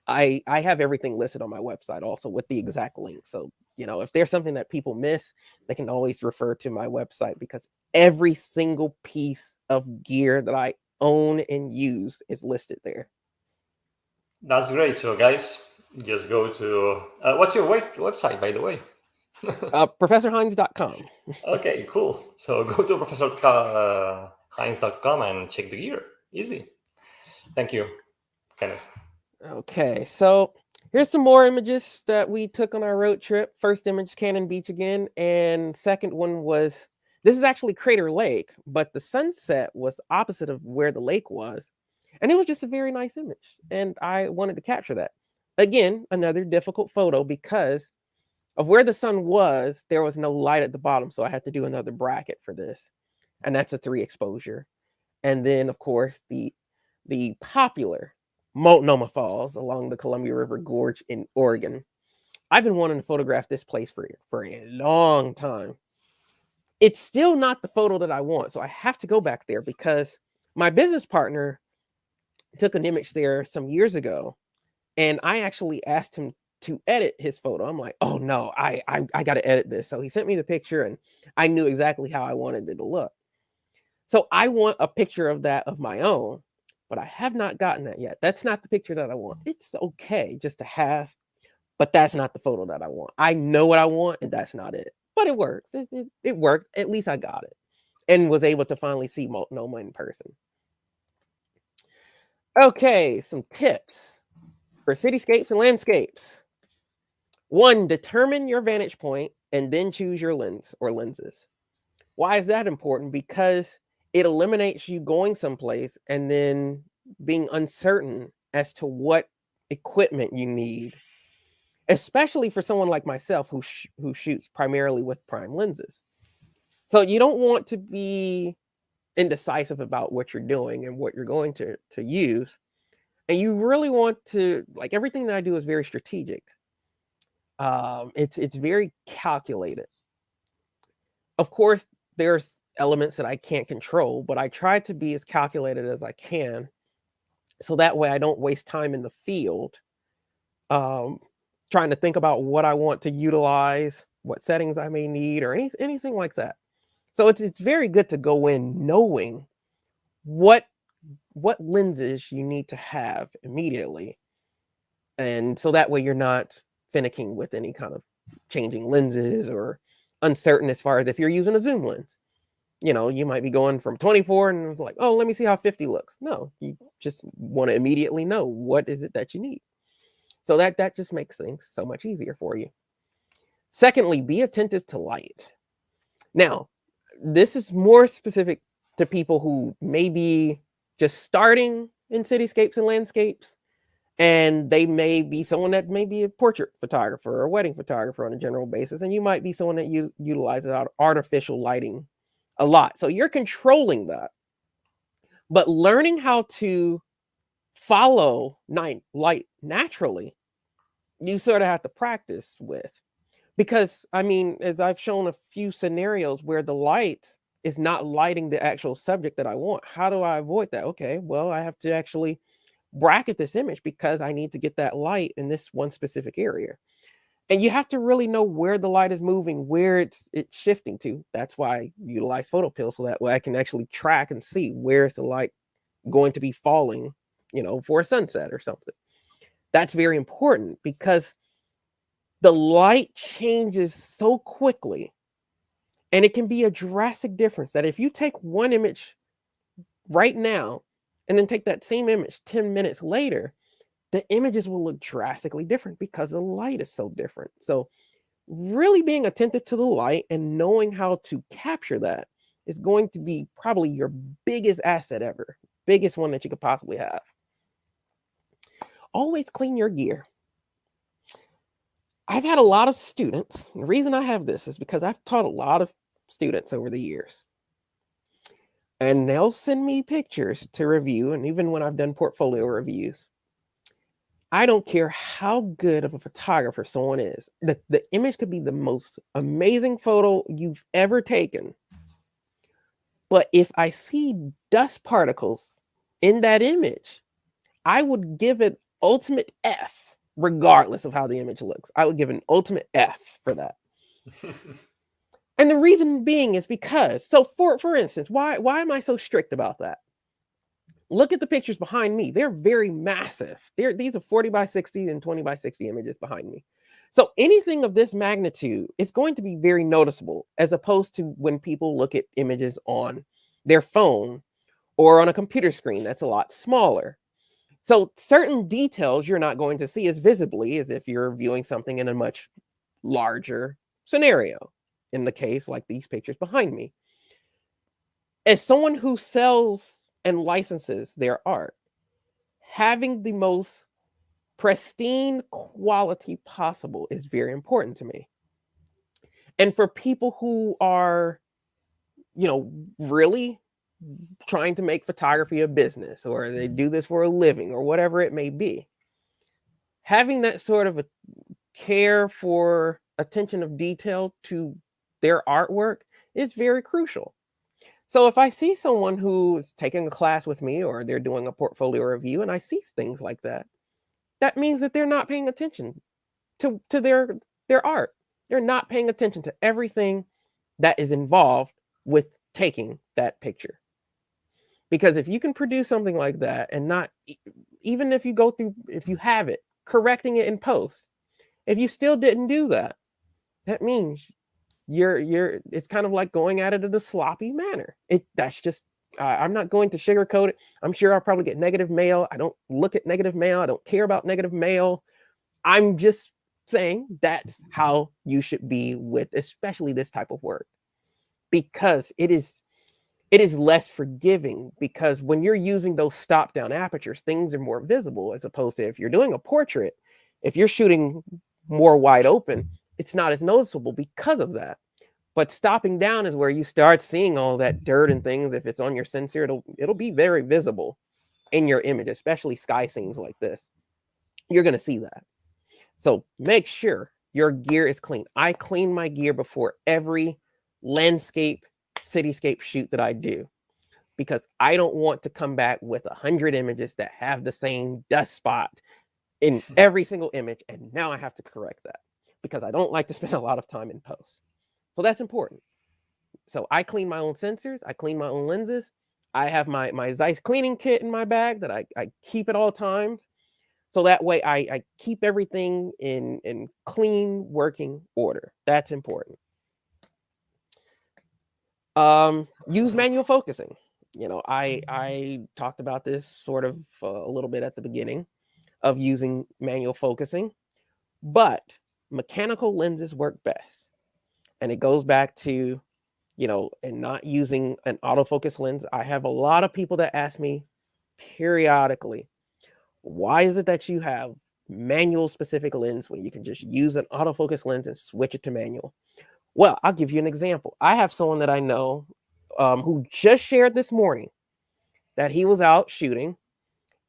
I have everything listed on my website also with the exact link. So, if there's something that people miss, they can always refer to my website, because every single piece of gear that I own and use is listed there. That's great. So guys, just go to, what's your website, by the way? ProfessorHines.com. Okay, cool. So go to ProfessorHines.com and check the gear. Easy. Thank you, Kenneth. Okay, so here's some more images that we took on our road trip. First image, Cannon Beach again, and second one was, this is actually Crater Lake, but the sunset was opposite of where the lake was, and it was just a very nice image, and I wanted to capture that. Again, another difficult photo because of where the sun was. There was no light at the bottom, so I had to do another bracket for this, and that's a 3 exposure. And then, of course, the popular Multnomah Falls along the Columbia River Gorge in Oregon. I've been wanting to photograph this place for a long time. It's still not the photo that I want, so I have to go back there, because my business partner took an image there some years ago, and I actually asked him to edit his photo. I'm like, oh no, I got to edit this. So he sent me the picture, and I knew exactly how I wanted it to look. So I want a picture of that of my own, but I have not gotten that yet. That's not the picture that I want. It's okay just to have, but that's not the photo that I want. I know what I want, and that's not it. But it works. It worked. At least I got it, and was able to finally see Multnomah in person. Okay, some tips for cityscapes and landscapes. 1, determine your vantage point and then choose your lens or lenses. Why is that important? Because it eliminates you going someplace and then being uncertain as to what equipment you need, especially for someone like myself who shoots primarily with prime lenses. So you don't want to be indecisive about what you're doing and what you're going to use. And you really want to, like, everything that I do is very strategic. It's very calculated. Of course, there's elements that I can't control, but I try to be as calculated as I can, so that way I don't waste time in the field trying to think about what I want to utilize, what settings I may need, or anything like that. So it's very good to go in knowing what lenses you need to have immediately, and so that way you're not finicking with any kind of changing lenses or uncertain as far as if you're using a zoom lens. You know, you might be going from 24 and it's like, oh, let me see how 50 looks. No, you just want to immediately know what is it that you need. So that just makes things so much easier for you. Secondly, be attentive to light. Now, this is more specific to people who may be just starting in cityscapes and landscapes, and they may be someone that may be a portrait photographer or a wedding photographer on a general basis, and you might be someone that utilizes artificial lighting a lot. So you're controlling that. But learning how to follow light naturally, you sort of have to practice with. Because, I mean, as I've shown a few scenarios where the light is not lighting the actual subject that I want. How do I avoid that? Okay, well, I have to actually bracket this image because I need to get that light in this one specific area. And you have to really know where the light is moving, where it's shifting to. That's why I utilize Photopills, so that way I can actually track and see where's the light going to be falling, you know, for a sunset or something. That's very important because the light changes so quickly, and it can be a drastic difference that if you take one image right now and then take that same image 10 minutes later, the images will look drastically different because the light is so different. So really being attentive to the light and knowing how to capture that is going to be probably your biggest asset ever, biggest one that you could possibly have. Always clean your gear. I've had a lot of students. The reason I have this is because I've taught a lot of students over the years. And they'll send me pictures to review. And even when I've done portfolio reviews, I don't care how good of a photographer someone is. The image could be the most amazing photo you've ever taken. But if I see dust particles in that image, I would give it ultimate F, regardless of how the image looks. I would give an ultimate F for that. And the reason being is because, so for instance, why am I so strict about that? Look at the pictures behind me. They're very massive. These are 40 by 60 and 20 by 60 images behind me. So anything of this magnitude is going to be very noticeable, as opposed to when people look at images on their phone or on a computer screen that's a lot smaller. So certain details you're not going to see as visibly as if you're viewing something in a much larger scenario. In the case like these pictures behind me. As someone who sells and licenses their art, having the most pristine quality possible is very important to me. And for people who are, you know, really trying to make photography a business, or they do this for a living, or whatever it may be, having that sort of a care for attention of detail to their artwork is very crucial. So if I see someone who's taking a class with me, or they're doing a portfolio review, and I see things like that, that means that they're not paying attention to their art. They're not paying attention to everything that is involved with taking that picture. Because if you can produce something like that and not, even if you go through, if you have it, correcting it in post, if you still didn't do that, that means it's kind of like going at it in a sloppy manner. That's just, I'm not going to sugarcoat it. I'm sure I'll probably get negative mail. I don't look at negative mail. I don't care about negative mail. I'm just saying that's how you should be with especially this type of work, because it is less forgiving, because when you're using those stop down apertures, things are more visible, as opposed to if you're doing a portrait, if you're shooting more wide open, it's not as noticeable because of that. But stopping down is where you start seeing all that dirt and things. If it's on your sensor, it'll be very visible. in your image, especially sky scenes like this. You're going to see that. So make sure your gear is clean. I clean my gear before every landscape, cityscape shoot that I do, because I don't want to come back with 100 images that have the same dust spot in every single image. And now I have to correct that because I don't like to spend a lot of time in post. So that's important. So I clean my own sensors. I clean my own lenses. I have my ZEISS cleaning kit in my bag that I keep at all times. So that way I keep everything in clean working order. That's important. Use manual focusing. You know, I talked about this sort of a little bit at the beginning of using manual focusing, but mechanical lenses work best. And it goes back to, you know, and not using an autofocus lens. I have a lot of people that ask me periodically, why is it that you have manual specific lens when you can just use an autofocus lens and switch it to manual? Well, I'll give you an example. I have someone that I know who just shared this morning that he was out shooting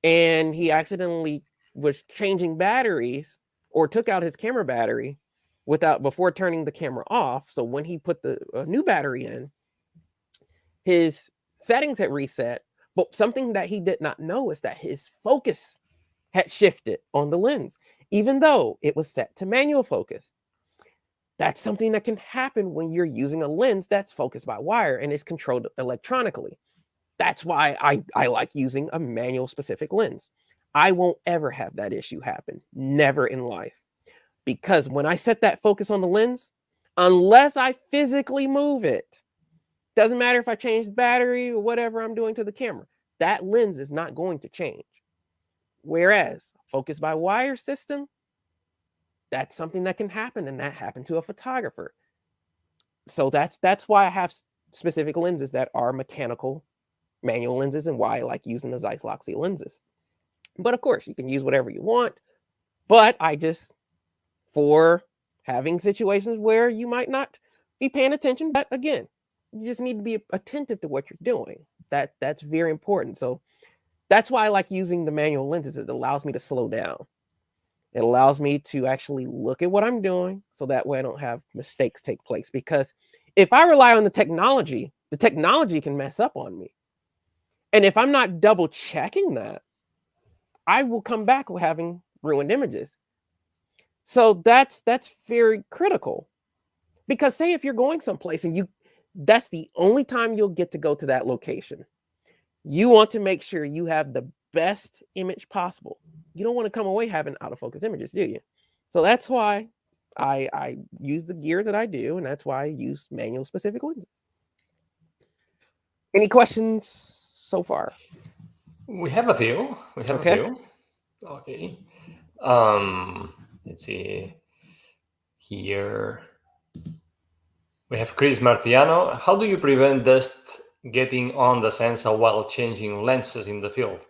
and he accidentally was changing batteries or took out his camera battery before turning the camera off. So when he put the new battery in, his settings had reset, but something that he did not know is that his focus had shifted on the lens, even though it was set to manual focus. That's something that can happen when you're using a lens that's focused by wire and is controlled electronically. That's why I like using a manual specific lens. I won't ever have that issue happen, never in life. Because when I set that focus on the lens, unless I physically move it, doesn't matter if I change the battery or whatever I'm doing to the camera, that lens is not going to change. Whereas focus by wire system, that's something that can happen, and that happened to a photographer. So that's why I have specific lenses that are mechanical manual lenses and why I like using the ZEISS Loxia lenses. But of course, you can use whatever you want. But for having situations where you might not be paying attention, but again, you just need to be attentive to what you're doing. That's very important. So that's why I like using the manual lenses. It allows me to slow down. It allows me to actually look at what I'm doing so that way I don't have mistakes take place. Because if I rely on the technology can mess up on me. And if I'm not double checking that, I will come back with having ruined images. So that's very critical. Because say if you're going someplace and that's the only time you'll get to go to that location. You want to make sure you have the best image possible. You don't want to come away having out of focus images, do you? So that's why I use the gear that I do, and that's why I use manual specific lenses. Any questions so far? We have a few. Okay. Okay. Let's see. Here we have Chris Martiano. How do you prevent dust getting on the sensor while changing lenses in the field?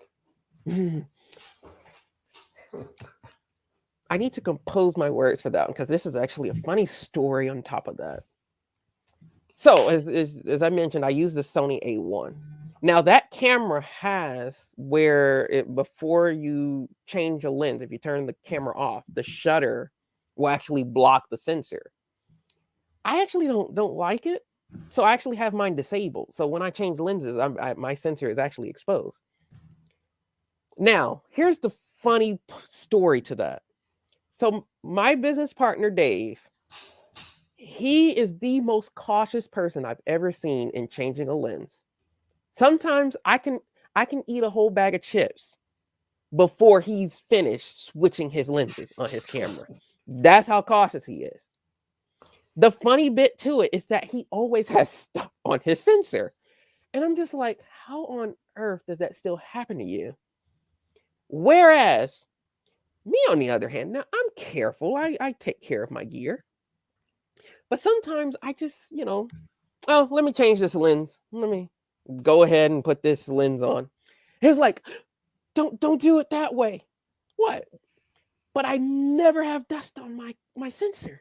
I need to compose my words for that one because this is actually a funny story on top of that. So as I mentioned, I use the Sony A1. Now that camera has where before you change a lens, if you turn the camera off, the shutter will actually block the sensor. I actually don't like it. So I actually have mine disabled. So when I change lenses, my sensor is actually exposed. Now, here's the funny story to that. So my business partner, Dave, he is the most cautious person I've ever seen in changing a lens. Sometimes I can eat a whole bag of chips before he's finished switching his lenses on his camera. That's how cautious he is. The funny bit to it is that he always has stuff on his sensor. And I'm just like, how on earth does that still happen to you? Whereas me, on the other hand, now I'm careful. I take care of my gear. But sometimes I just, oh, let me change this lens. Let me go ahead and put this lens on. He's like, don't do it that way. What? But I never have dust on my sensor.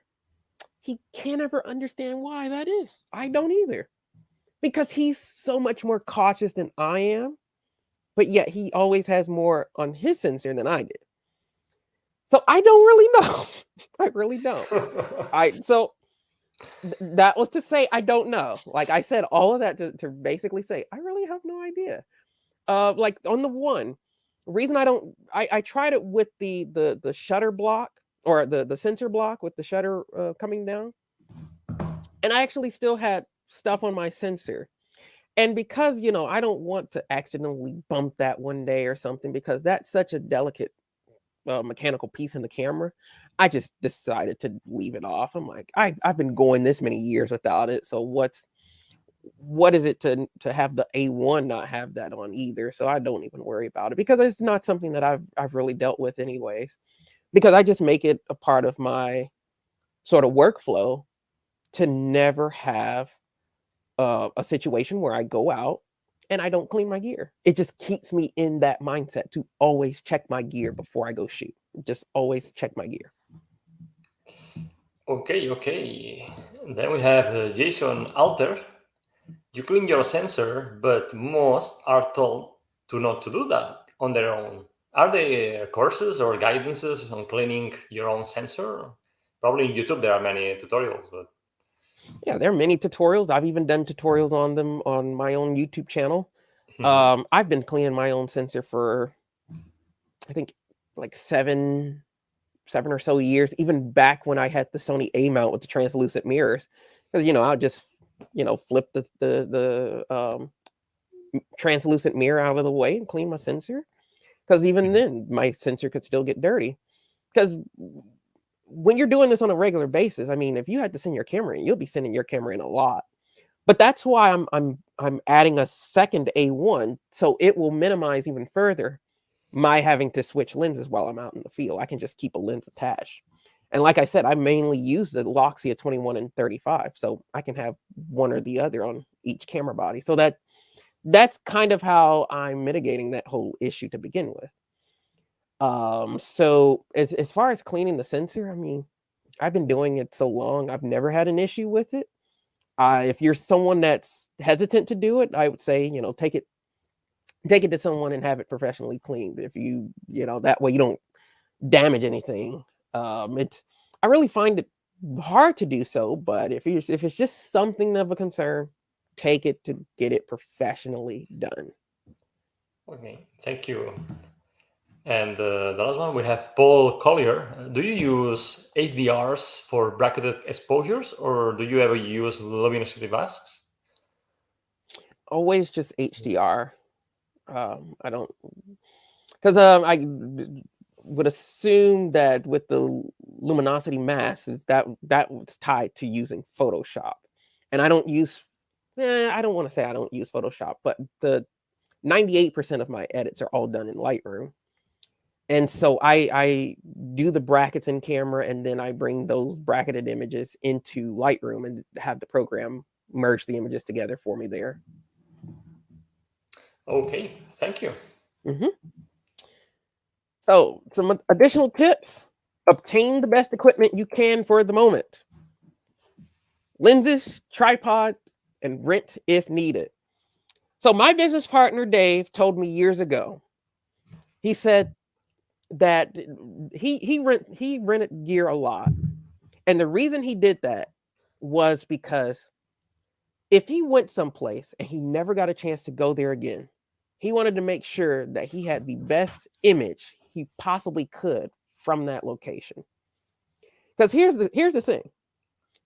He can't ever understand why that is. I don't either. Because he's so much more cautious than I am. but yet he always has more on his sensor than I did. So I don't really know. I really don't. That was to say I don't know. Like I said, all of that to basically say I really have no idea. Like on the one, reason I tried it with the shutter block or the sensor block with the shutter coming down, and I actually still had stuff on my sensor. And because I don't want to accidentally bump that one day or something, because that's such a delicate mechanical piece in the camera, I just decided to leave it off. I'm like, I've been going this many years without it, so what is it to have the A1 not have that on either? So I don't even worry about it, because it's not something that I've really dealt with anyways, because I just make it a part of my sort of workflow to never have a situation where I go out and I don't clean my gear. It just keeps me in that mindset to always check my gear before I go shoot. Just always check my gear. Okay. Then we have Jason Alter. You clean your sensor, but most are told to not to do that on their own. Are there courses or guidances on cleaning your own sensor? Probably in YouTube there are many tutorials, but yeah, there are many tutorials. I've even done tutorials on them on my own YouTube channel. I've been cleaning my own sensor for, I think, like seven or so years, even back when I had the Sony A mount with the translucent mirrors. Because I'll just flip the translucent mirror out of the way and clean my sensor. Because even then, my sensor could still get dirty. Because when you're doing this on a regular basis, I mean, if you had to send your camera in, you'll be sending your camera in a lot. But that's why I'm adding a second A1, so it will minimize even further my having to switch lenses while I'm out in the field. I can just keep a lens attached. And like I said, I mainly use the Loxia 21 and 35, so I can have one or the other on each camera body. So that's kind of how I'm mitigating that whole issue to begin with. So as far as cleaning the sensor, I mean, I've been doing it so long, I've never had an issue with it. If you're someone that's hesitant to do it, I would say, take it to someone and have it professionally cleaned. If that way you don't damage anything. I really find it hard to do so, but if it's just something of a concern, take it to get it professionally done. Okay, thank you. And the last one, we have Paul Collier. Do you use HDRs for bracketed exposures, or do you ever use luminosity masks? Always just HDR. I don't, because I would assume that with the luminosity mask that was tied to using Photoshop, and I don't use. I don't want to say I don't use Photoshop, but the 98% of my edits are all done in Lightroom. And so I do the brackets in camera, and then I bring those bracketed images into Lightroom and have the program merge the images together for me there. Okay, thank you. So some additional tips: obtain the best equipment you can for the moment. Lenses, tripods, and rent if needed. So my business partner, Dave, told me years ago, he said that he rented gear a lot. And the reason he did that was because if he went someplace and he never got a chance to go there again, he wanted to make sure that he had the best image he possibly could from that location. Because here's the thing.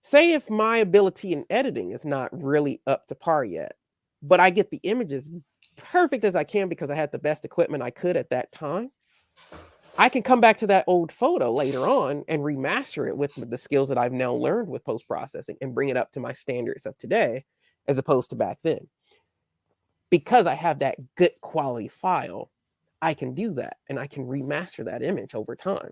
Say if my ability in editing is not really up to par yet, but I get the images perfect as I can because I had the best equipment I could at that time, I can come back to that old photo later on and remaster it with the skills that I've now learned with post-processing and bring it up to my standards of today, as opposed to back then. Because I have that good quality file, I can do that and I can remaster that image over time.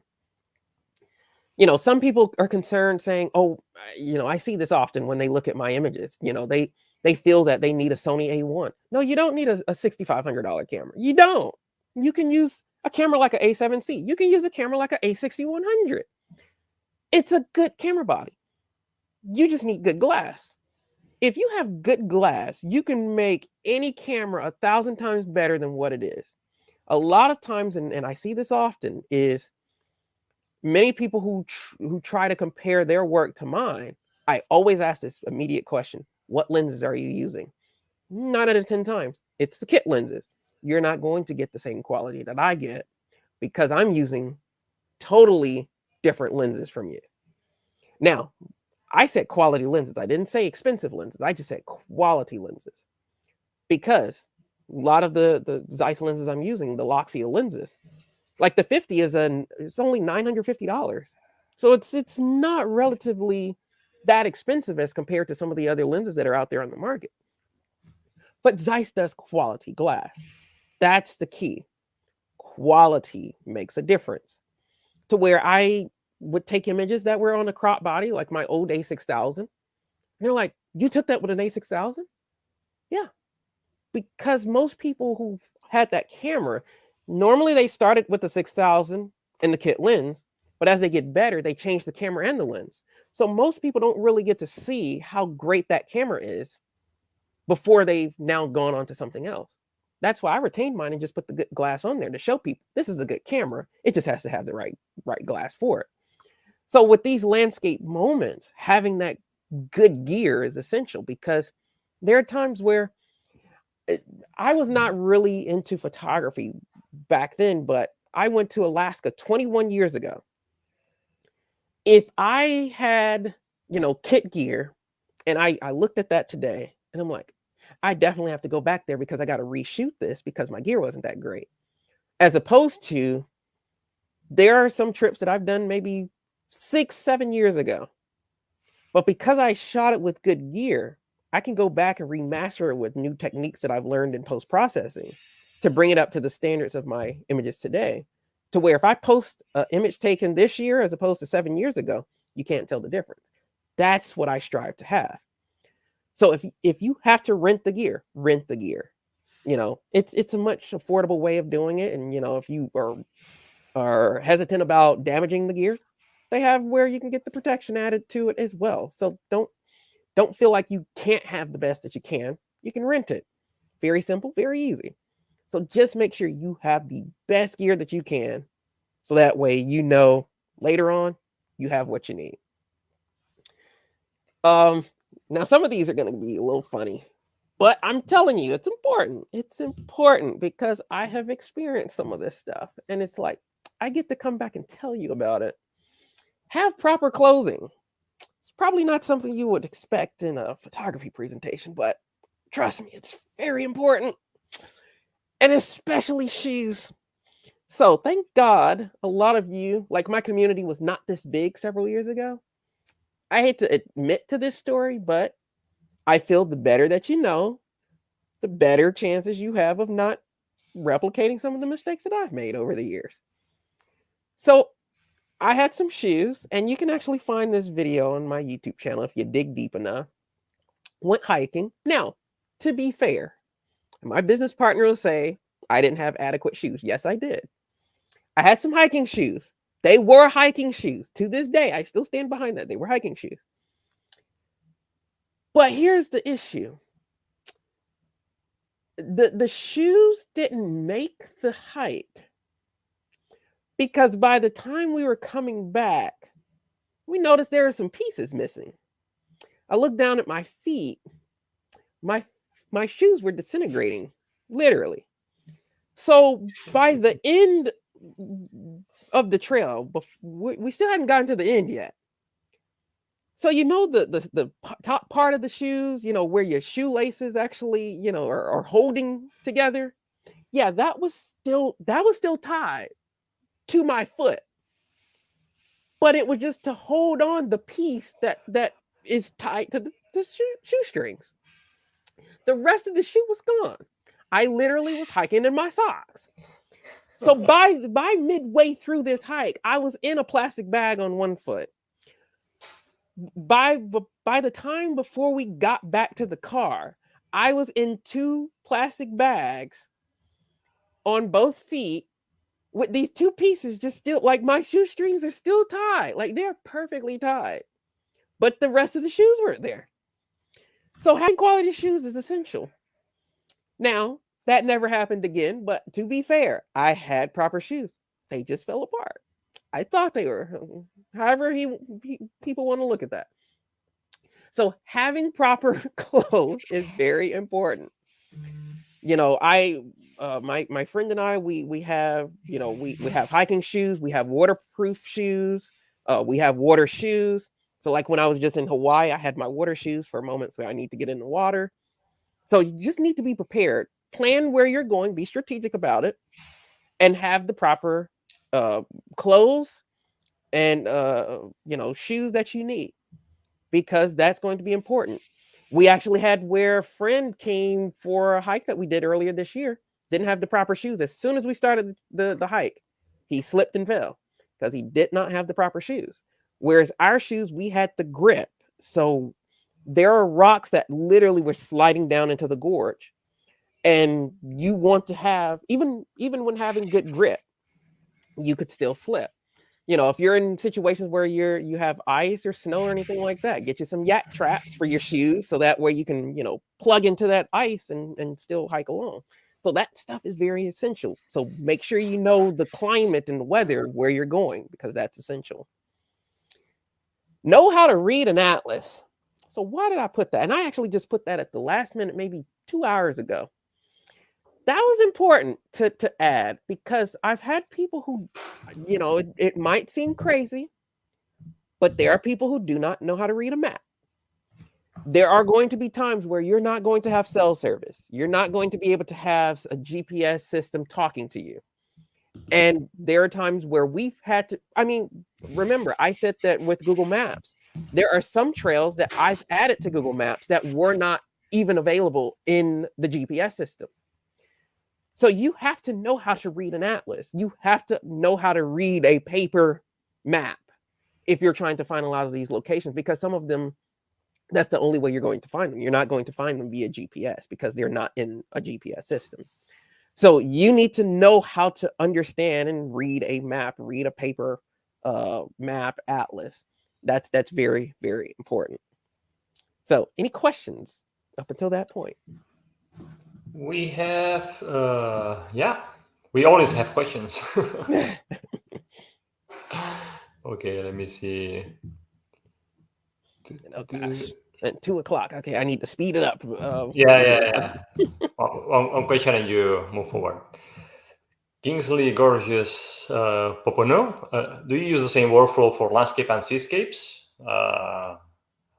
Some people are concerned saying, oh, I see this often when they look at my images. They feel that they need a Sony A1. No, you don't need a $6,500 camera. You don't. You can use a camera like an A7C. You can use a camera like an A6100. It's a good camera body. You just need good glass. If you have good glass, you can make any camera 1,000 times better than what it is. A lot of times, and I see this often, is many people who try to compare their work to mine. I always ask this immediate question: what lenses are you using? 9 out of 10 times, it's the kit lenses. You're not going to get the same quality that I get because I'm using totally different lenses from you. Now, I said quality lenses. I didn't say expensive lenses. I just said quality lenses because a lot of the Zeiss lenses I'm using, the Loxia lenses, like the 50 it's only $950. So it's not relatively that expensive as compared to some of the other lenses that are out there on the market. But Zeiss does quality glass. That's the key. Quality makes a difference. To where I would take images that were on a crop body, like my old A6000. And they're like, you took that with an A6000? Yeah. Because most people who had that camera, normally they started with the 6000 and the kit lens, but as they get better, they change the camera and the lens. So most people don't really get to see how great that camera is before they've now gone on to something else. That's why I retained mine and just put the good glass on there to show people this is a good camera. It just has to have the right glass for it. So with these landscape moments, having that good gear is essential because there are times where I was not really into photography back then, but I went to Alaska 21 years ago. If I had, kit gear and I looked at that today and I'm like, I definitely have to go back there because I got to reshoot this because my gear wasn't that great. As opposed to, there are some trips that I've done maybe 6-7 years ago. But because I shot it with good gear, I can go back and remaster it with new techniques that I've learned in post-processing to bring it up to the standards of my images today. To where if I post an image taken this year as opposed to 7 years ago, you can't tell the difference. That's what I strive to have. So if you have to rent the gear, rent the gear. It's a much affordable way of doing it. And if you are hesitant about damaging the gear, they have where you can get the protection added to it as well. So don't feel like you can't have the best that you can. You can rent it. Very simple, very easy. So just make sure you have the best gear that you can. So that way, later on, you have what you need. Now some of these are going to be a little funny, but I'm telling you, it's important. It's important because I have experienced some of this stuff. And it's like, I get to come back and tell you about it. Have proper clothing. It's probably not something you would expect in a photography presentation, but trust me, it's very important. And especially shoes. So thank God a lot of you, like my community was not this big several years ago. I hate to admit to this story, but I feel the better that you know, the better chances you have of not replicating some of the mistakes that I've made over the years. So I had some shoes, and you can actually find this video on my YouTube channel if you dig deep enough. Went hiking. Now, to be fair, my business partner will say I didn't have adequate shoes. Yes, I did. I had some hiking shoes. They were hiking shoes. To this day, I still stand behind that. They were hiking shoes. But here's the issue. The shoes didn't make the hike because by the time we were coming back, we noticed there are some pieces missing. I looked down at my feet. My shoes were disintegrating, literally. So by the end of the trail, we still hadn't gotten to the end yet. So the top part of the shoes, where your shoelaces actually, are holding together. Yeah, that was still tied to my foot. But it was just to hold on the piece that is tied to the shoestrings. The rest of the shoe was gone. I literally was hiking in my socks. So by midway through this hike, I was in a plastic bag on one foot. By the time before we got back to the car, I was in 2 plastic bags on both feet with these 2 pieces just still, like my shoestrings are still tied. Like they're perfectly tied. But the rest of the shoes weren't there. So having quality shoes is essential. Now, that never happened again, but to be fair, I had proper shoes. They just fell apart. I thought they were. However, people want to look at that. So having proper clothes is very important. You know, my friend and I, we have, you know, we have hiking shoes, we have waterproof shoes, we have water shoes. So like when I was just in Hawaii, I had my water shoes for moments where I need to get in the water. So you just need to be prepared. Plan where you're going, be strategic about it, and have the proper clothes and you know, shoes that you need, because that's going to be important. We actually had where a friend came for a hike that we did earlier this year, didn't have the proper shoes. As soon as we started the hike, he slipped and fell because he did not have the proper shoes. Whereas our shoes, we had the grip. So there are rocks that literally were sliding down into the gorge. And you want to have, even when having good grip, you could still slip. You know, if you're in situations where you have ice or snow or anything like that, get you some yak traps for your shoes, so that way you can, you know, plug into that ice and still hike along. So that stuff is very essential. So make sure you know the climate and the weather where you're going, because that's essential. Know how to read an atlas. So why did I put that? And I actually just put that at the last minute, maybe 2 hours ago. That was important to add, because I've had people who, you know, it might seem crazy, but there are people who do not know how to read a map. There are going to be times where you're not going to have cell service. You're not going to be able to have a GPS system talking to you. And there are times where we've had to, I mean, remember, I said that with Google Maps, there are some trails that I've added to Google Maps that were not even available in the GPS system. So you have to know how to read an atlas. You have to know how to read a paper map if you're trying to find a lot of these locations, because some of them, that's the only way you're going to find them. You're not going to find them via GPS because they're not in a GPS system. So you need to know how to understand and read a map, read a paper map atlas. That's very, very important. So any questions up until that point? We have, yeah, we always have questions. Okay, let me see. Oh gosh, at 2 o'clock. Okay, I need to speed it up. Yeah. One question and you move forward. Kingsley Gorgeous Popono, do you use the same workflow for landscape and seascapes? I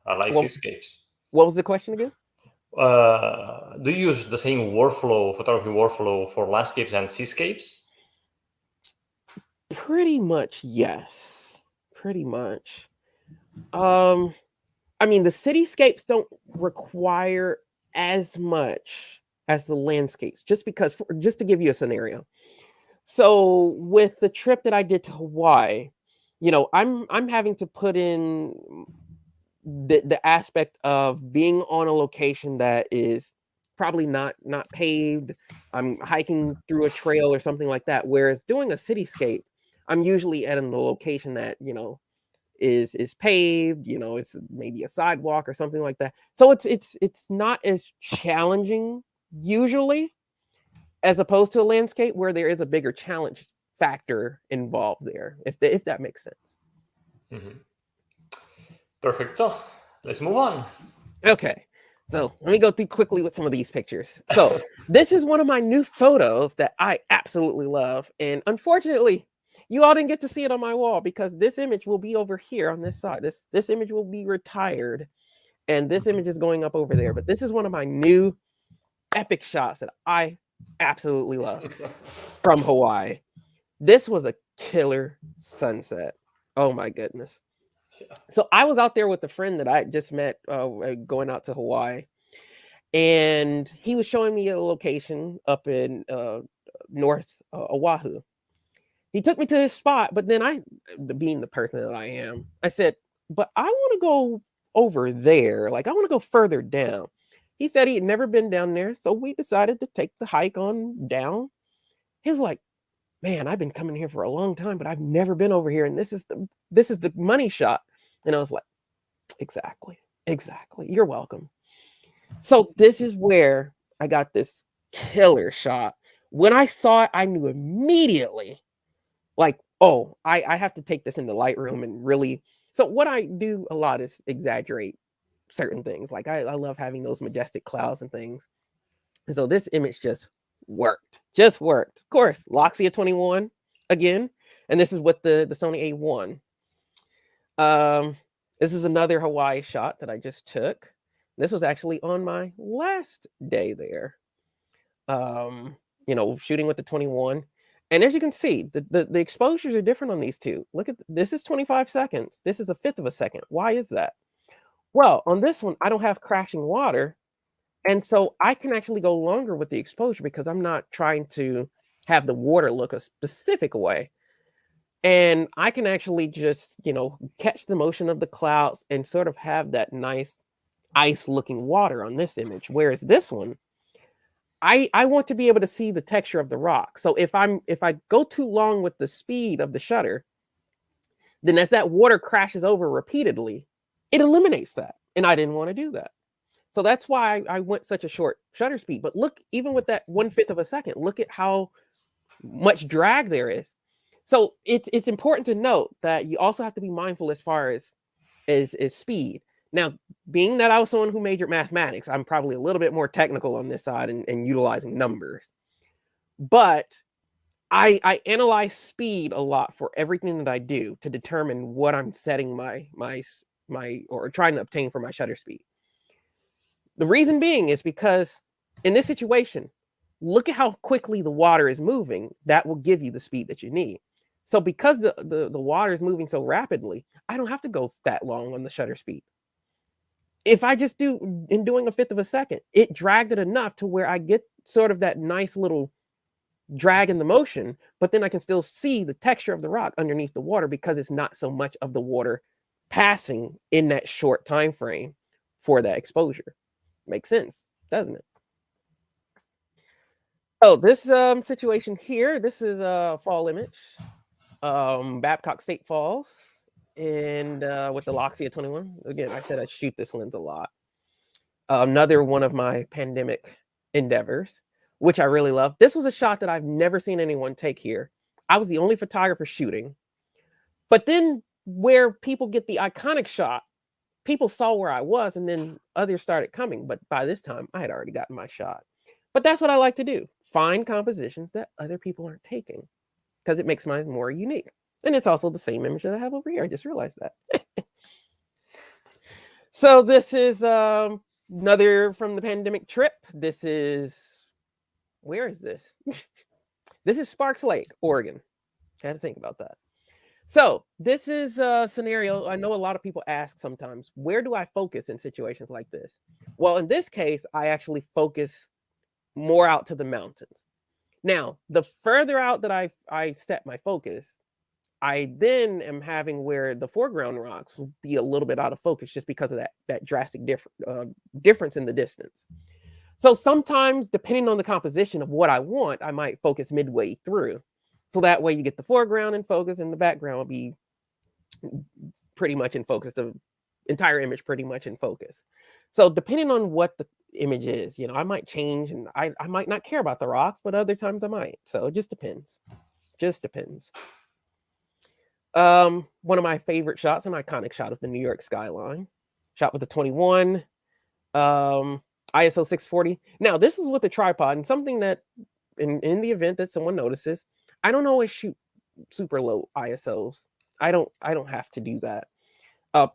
like seascapes. What was the question again? Do you use the same workflow, photography workflow, for landscapes and seascapes? Pretty much, yes. Pretty much. I mean, the cityscapes don't require as much as the landscapes, just because, just to give you a scenario. So with the trip that I did to Hawaii, you know, I'm having to put in the aspect of being on a location that is probably not paved. I'm hiking through a trail or something like that. Whereas doing a cityscape, I'm usually at a location that, you know, is paved, you know, it's maybe a sidewalk or something like that. So it's not as challenging usually, as opposed to a landscape where there is a bigger challenge factor involved there, if that makes sense. Mm-hmm. Perfecto. Let's move on. Okay, so let me go through quickly with some of these pictures. So this is one of my new photos that I absolutely love, and unfortunately, you all didn't get to see it on my wall because this image will be over here on this side. This image will be retired, and this image is going up over there. But this is one of my new epic shots that I absolutely love from Hawaii. This was a killer sunset. Oh my goodness. So I was out there with a friend that I just met going out to Hawaii, and he was showing me a location up in North Oahu. He took me to his spot, but then I, being the person that I am, I said, but I want to go over there. Like, I want to go further down. He said he had never been down there, so we decided to take the hike on down. He was like, man, I've been coming here for a long time, but I've never been over here, and this is the money shot. And I was like, exactly. You're welcome. So this is where I got this killer shot. When I saw it, I knew immediately, like, oh, I have to take this into Lightroom and really. So what I do a lot is exaggerate certain things. Like I love having those majestic clouds and things. And so this image just worked. Of course, Loxia 21 again. And this is with the Sony A1. This is another Hawaii shot that I just took. This was actually on my last day there. You know, shooting with the 21. And as you can see, the exposures are different on these two. Look at this is 25 seconds. This is a fifth of a second. Why is that? Well, on this one, I don't have crashing water. And so I can actually go longer with the exposure because I'm not trying to have the water look a specific way. And I can actually just, you know, catch the motion of the clouds and sort of have that nice ice looking water on this image. Whereas this one, I want to be able to see the texture of the rock. So if I go too long with the speed of the shutter, then as that water crashes over repeatedly, it eliminates that. And I didn't want to do that. So that's why I went such a short shutter speed. But look, even with that 1/5 of a second, look at how much drag there is. So it's important to note that you also have to be mindful as far as speed. Now, being that I was someone who majored mathematics, I'm probably a little bit more technical on this side and utilizing numbers. But I analyze speed a lot for everything that I do to determine what I'm setting my or trying to obtain for my shutter speed. The reason being is because in this situation, look at how quickly the water is moving. That will give you the speed that you need. So because the water is moving so rapidly, I don't have to go that long on the shutter speed. If I just doing a fifth of a second, it dragged it enough to where I get sort of that nice little drag in the motion, but then I can still see the texture of the rock underneath the water because it's not so much of the water passing in that short time frame for that exposure. Makes sense, doesn't it? Oh, this situation here, this is a fall image. Babcock State Falls, and with the Loxia 21. Again, I said I shoot this lens a lot. Another one of my pandemic endeavors, which I really love. This was a shot that I've never seen anyone take here. I was the only photographer shooting. But then where people get the iconic shot, people saw where I was, and then others started coming. But by this time, I had already gotten my shot. But that's what I like to do. Find compositions that other people aren't taking because it makes mine more unique. And it's also the same image that I have over here. I just realized that. So this is another from the pandemic trip. This is, where is this? This is Sparks Lake, Oregon. I had to think about that. So this is a scenario. I know a lot of people ask sometimes, where do I focus in situations like this? Well, in this case, I actually focus more out to the mountains. Now, the further out that I set my focus, I then am having where the foreground rocks will be a little bit out of focus just because of that drastic difference in the distance. So sometimes, depending on the composition of what I want, I might focus midway through. So that way you get the foreground in focus and the background will be pretty much in focus, the entire image pretty much in focus. So depending on what the image is, you know, I might change and I might not care about the rocks, but other times I might. So it just depends. Just depends. One of my favorite shots, an iconic shot of the New York skyline, shot with the 21, ISO 640. Now this is with the tripod, and something that in the event that someone notices, I don't always shoot super low ISOs. I don't have to do that.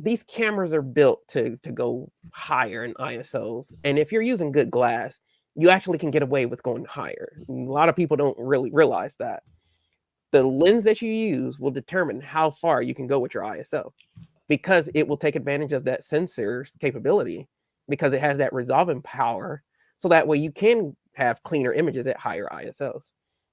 These cameras are built to go higher in ISOs, and if you're using good glass, you actually can get away with going higher. A lot of people don't really realize that. The lens that you use will determine how far you can go with your ISO because it will take advantage of that sensor's capability because it has that resolving power. So that way you can have cleaner images at higher ISOs.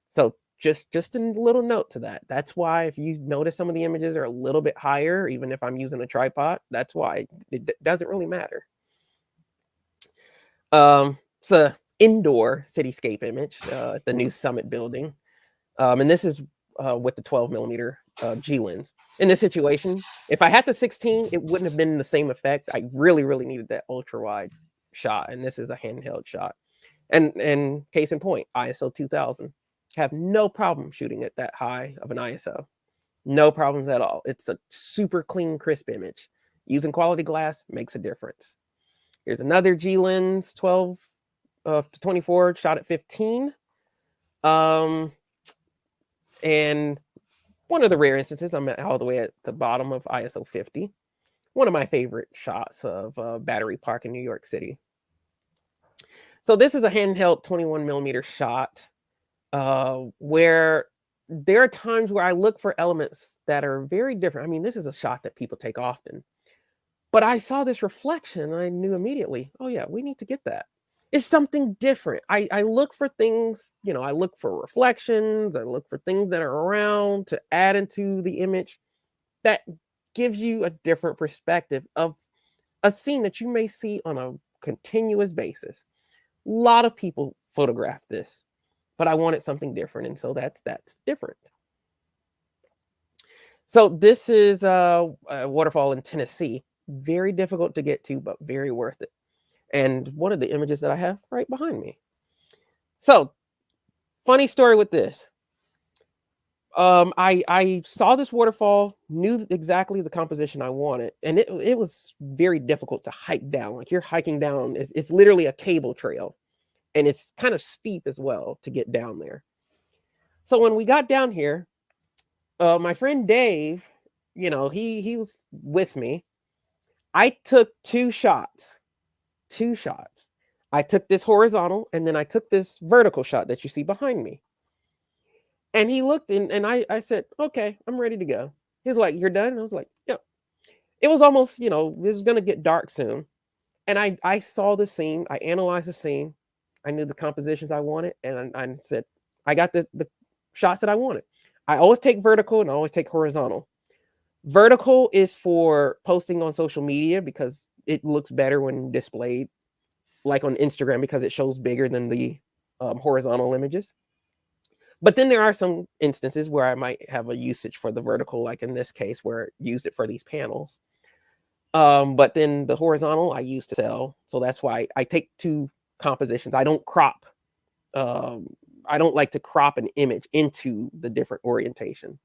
So just a little note to that. That's why if you notice some of the images are a little bit higher, even if I'm using a tripod, that's why it doesn't really matter. It's an indoor cityscape image at the new Summit building. And this is with the 12mm G lens. In this situation, if I had the 16, it wouldn't have been the same effect. I really needed that ultra wide shot, and this is a handheld shot. And case in point, ISO 2000. Have no problem shooting at that high of an ISO. No problems at all. It's a super clean, crisp image. Using quality glass makes a difference. Here's another G lens 12 to 24 shot at 15. And one of the rare instances, I'm all the way at the bottom of ISO 50. One of my favorite shots of Battery Park in New York City. So this is a handheld 21 millimeter shot where there are times where I look for elements that are very different. I mean, this is a shot that people take often, but I saw this reflection and I knew immediately, oh yeah, we need to get that. It's something different. I look for things, you know, I look for reflections, I look for things that are around to add into the image that gives you a different perspective of a scene that you may see on a continuous basis. A lot of people photograph this, but I wanted something different, and so that's different. So this is a waterfall in Tennessee. Very difficult to get to, but very worth it. And one of the images that I have right behind me. So, funny story with this. I saw this waterfall, knew exactly the composition I wanted, and it was very difficult to hike down. Like you're hiking down, it's literally a cable trail, and it's kind of steep as well to get down there. So when we got down here, my friend Dave, you know, he was with me. I took two shots. I took this horizontal, and then I took this vertical shot that you see behind me. And he looked and I said, okay, I'm ready to go. He's like, you're done? And I was like, yeah. It was almost, you know, it was going to get dark soon. And I saw the scene. I analyzed the scene. I knew the compositions I wanted. And I said, I got the shots that I wanted. I always take vertical and I always take horizontal. Vertical is for posting on social media because it looks better when displayed, like on Instagram, because it shows bigger than the horizontal images. But then there are some instances where I might have a usage for the vertical, like in this case, where I used it for these panels. But then the horizontal I use to sell. So that's why I take two compositions. I don't crop. I don't like to crop an image into the different orientation.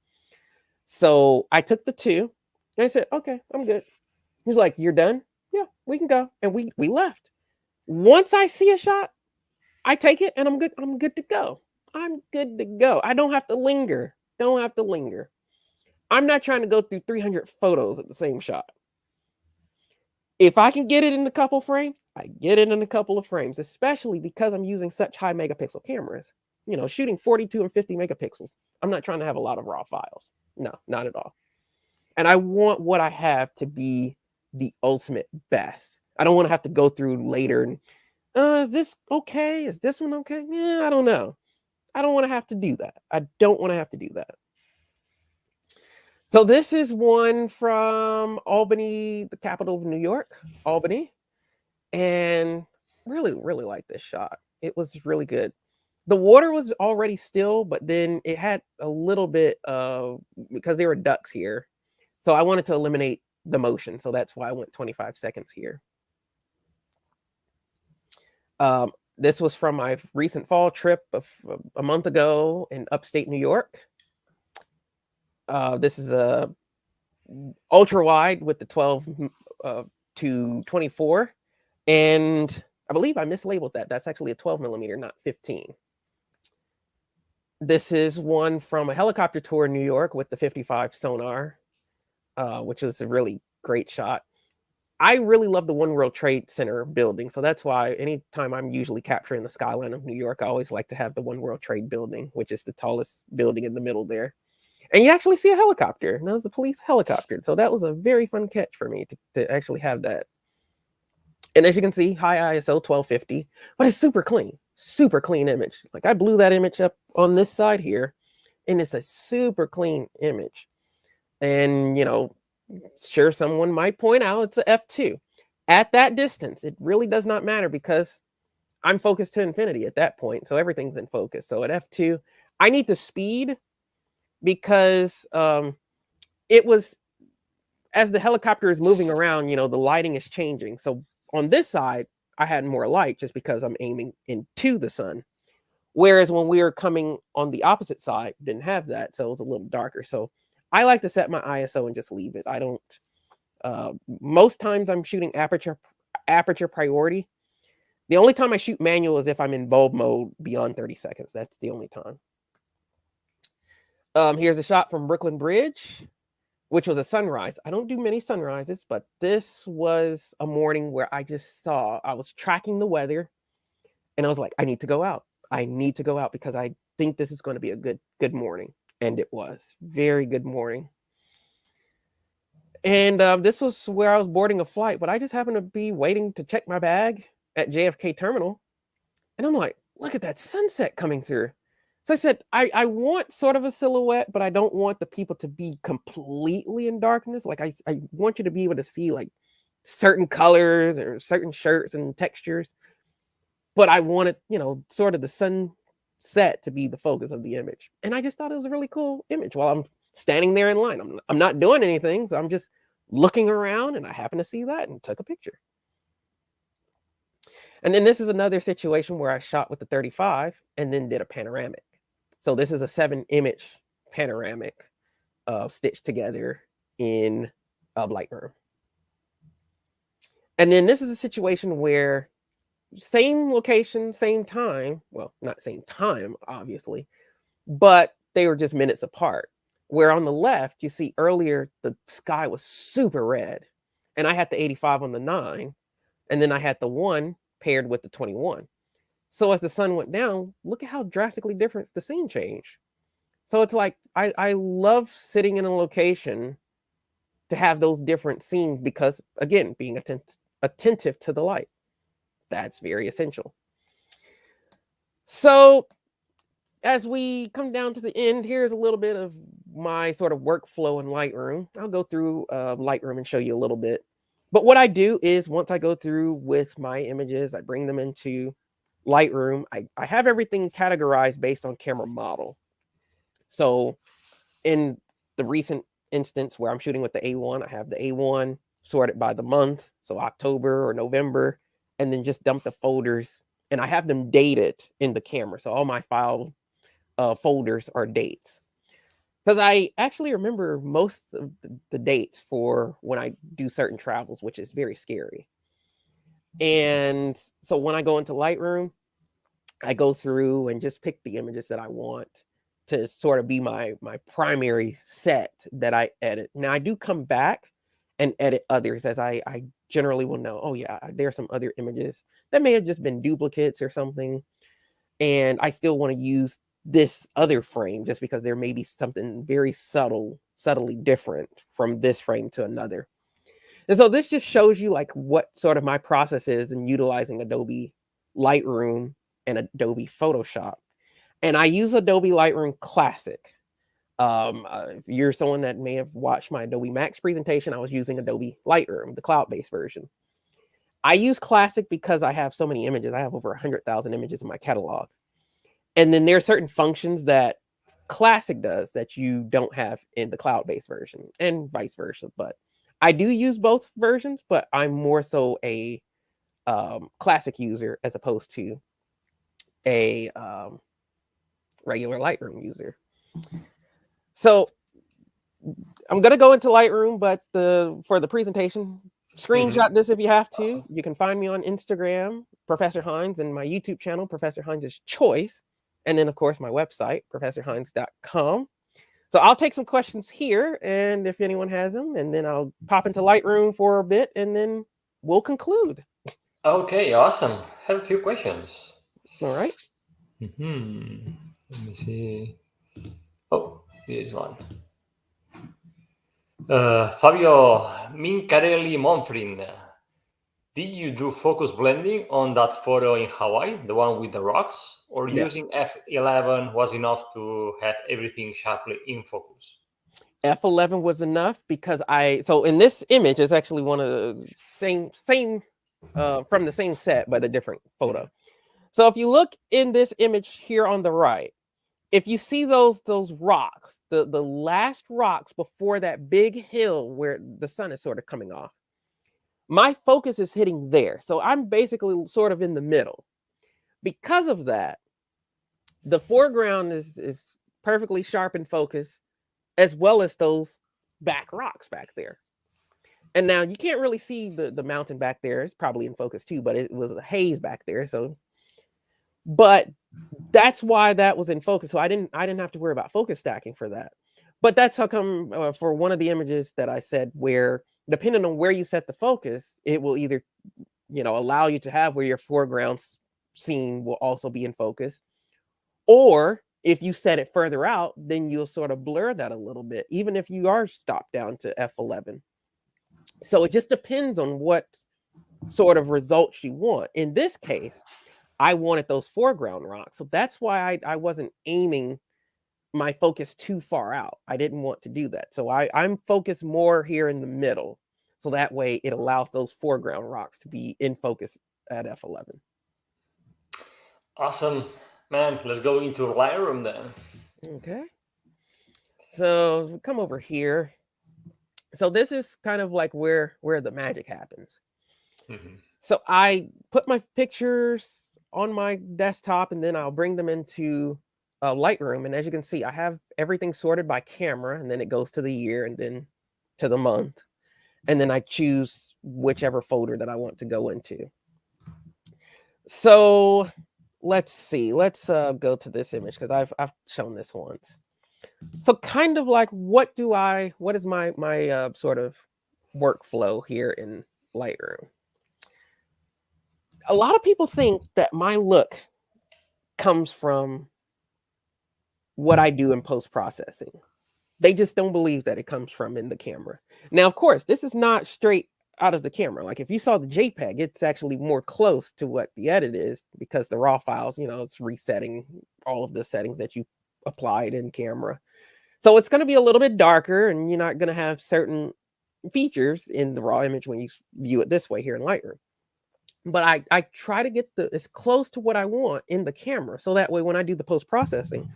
So I took the two and I said, okay, I'm good. He's like, you're done? Yeah, we can go. And we left. Once I see a shot, I take it and I'm good. I'm good to go. I'm good to go. I don't have to linger. Don't have to linger. I'm not trying to go through 300 photos of the same shot. If I can get it in a couple frames, I get it in a couple of frames, especially because I'm using such high megapixel cameras. You know, shooting 42 and 50 megapixels. I'm not trying to have a lot of raw files. No, not at all. And I want what I have to be the ultimate best. I don't want to have to go through later and, is this okay? Is this one okay? Yeah, I don't know. I don't want to have to do that. I don't want to have to do that. So this is one from Albany, the capital of New York, Albany. And really, really like this shot. It was really good. The water was already still, but then it had a little bit of, because there were ducks here. So I wanted to eliminate the motion. So that's why I went 25 seconds here. This was from my recent fall trip of a month ago in upstate New York. This is a ultra wide with the 12 to 24. And I believe I mislabeled that. That's actually a 12 millimeter, not 15. This is one from a helicopter tour in New York with the 55 sonar, which was a really great shot. I really love the One World Trade Center building. So that's why anytime I'm usually capturing the skyline of New York, I always like to have the One World Trade building, which is the tallest building in the middle there. And you actually see a helicopter. And that was the police helicopter. So that was a very fun catch for me to actually have that. And as you can see, high ISO 1250, but it's super clean image. Like I blew that image up on this side here, and it's a super clean image. And, you know, sure, someone might point out it's a f2. At that distance, it really does not matter because I'm focused to infinity at that point. So everything's in focus. So at f2, I need the speed because it was, as the helicopter is moving around, you know, the lighting is changing. So on this side, I had more light just because I'm aiming into the sun. Whereas when we were coming on the opposite side, didn't have that, so it was a little darker. So I like to set my ISO and just leave it. I don't. Most times I'm shooting aperture priority. The only time I shoot manual is if I'm in bulb mode beyond 30 seconds. That's the only time. Here's a shot from Brooklyn Bridge, which was a sunrise. I don't do many sunrises, but this was a morning where I was tracking the weather, and I was like, I need to go out. I need to go out because I think this is going to be a good morning. And it was very good morning. And this was where I was boarding a flight, but I just happened to be waiting to check my bag at JFK Terminal. And I'm like, look at that sunset coming through. So I said, I want sort of a silhouette, but I don't want the people to be completely in darkness. Like I want you to be able to see like certain colors or certain shirts and textures. But I wanted, sort of the sunset to be the focus of the image. And I just thought it was a really cool image while I'm standing there in line. I'm not doing anything. So I'm just looking around, and I happened to see that and took a picture. And then this is another situation where I shot with the 35 and then did a panoramic. So this is a 7-image panoramic stitched together in Lightroom. And then this is a situation where same location, same time. Well, not same time, obviously, but they were just minutes apart. Where on the left, you see earlier, the sky was super red. And I had the 85 on the 9. And then I had the 1 paired with the 21. So as the sun went down, look at how drastically different the scene changed. So it's like, I love sitting in a location to have those different scenes because, again, being attentive to the light. That's very essential. So as we come down to the end, here's a little bit of my sort of workflow in Lightroom. I'll go through Lightroom and show you a little bit. But what I do is once I go through with my images, I bring them into Lightroom. I have everything categorized based on camera model. So in the recent instance where I'm shooting with the A1, I have the A1 sorted by the month. So October or November, and then just dump the folders. And I have them dated in the camera. So all my file folders are dates. Because I actually remember most of the dates for when I do certain travels, which is very scary. And so when I go into Lightroom, I go through and just pick the images that I want to sort of be my primary set that I edit. Now, I do come back and edit others as I generally will know, oh yeah, there are some other images that may have just been duplicates or something. And I still want to use this other frame just because there may be something very subtly different from this frame to another. And so this just shows you like what sort of my process is in utilizing Adobe Lightroom and Adobe Photoshop. And I use Adobe Lightroom Classic. If you're someone that may have watched my Adobe Max presentation, I was using Adobe Lightroom, the cloud-based version. I use Classic because I have so many images. I have over 100,000 images in my catalog. And then there are certain functions that Classic does that you don't have in the cloud-based version, and vice versa. But I do use both versions, but I'm more so a Classic user as opposed to a regular Lightroom user. So I'm going to go into Lightroom, but for the presentation, screenshot this if you have to. You can find me on Instagram, Professor Hines, and my YouTube channel, Professor Hines' Choice. And then, of course, my website, professorhines.com. So I'll take some questions here, and if anyone has them, and then I'll pop into Lightroom for a bit, and then we'll conclude. Okay, awesome. I have a few questions. All right. Let me see. Oh, this one. Fabio Mincarelli Monfrin. Did you do focus blending on that photo in Hawaii, the one with the rocks, or using F11 was enough to have everything sharply in focus? F11 was enough because so in this image, it's actually one of the same from the same set, but a different photo. So if you look in this image here on the right, if you see those rocks, the last rocks before that big hill where the sun is sort of coming off, My focus is hitting there. So I'm basically sort of in the middle. Because of that, the foreground is perfectly sharp in focus, as well as those back rocks back there. And now you can't really see the mountain back there. It's probably in focus too, but it was a haze back there. So, but that's why that was in focus. So I didn't have to worry about focus stacking for that. But that's how come for one of the images that I said, where depending on where you set the focus, it will either, allow you to have where your foreground scene will also be in focus, or if you set it further out, then you'll sort of blur that a little bit, even if you are stopped down to f11. So it just depends on what sort of results you want. In this case, I wanted those foreground rocks. So that's why I wasn't aiming my focus too far out. I didn't want to do that. So I'm focused more here in the middle. So that way it allows those foreground rocks to be in focus at f11. Awesome. Man, let's go into Lightroom then. Okay. So come over here. So this is kind of like where the magic happens. Mm-hmm. So I put my pictures on my desktop and then I'll bring them into Lightroom. And as you can see, I have everything sorted by camera, and then it goes to the year and then to the month. And then I choose whichever folder that I want to go into. So let's see. Let's go to this image because I've shown this once. So kind of like what is my sort of workflow here in Lightroom? A lot of people think that my look comes from what I do in post-processing. They just don't believe that it comes from in the camera. Now, of course, this is not straight out of the camera. Like if you saw the JPEG, it's actually more close to what the edit is, because the raw files, it's resetting all of the settings that you applied in camera. So it's going to be a little bit darker, and you're not going to have certain features in the raw image when you view it this way here in Lightroom. But I try to get as close to what I want in the camera, so that way when I do the post-processing,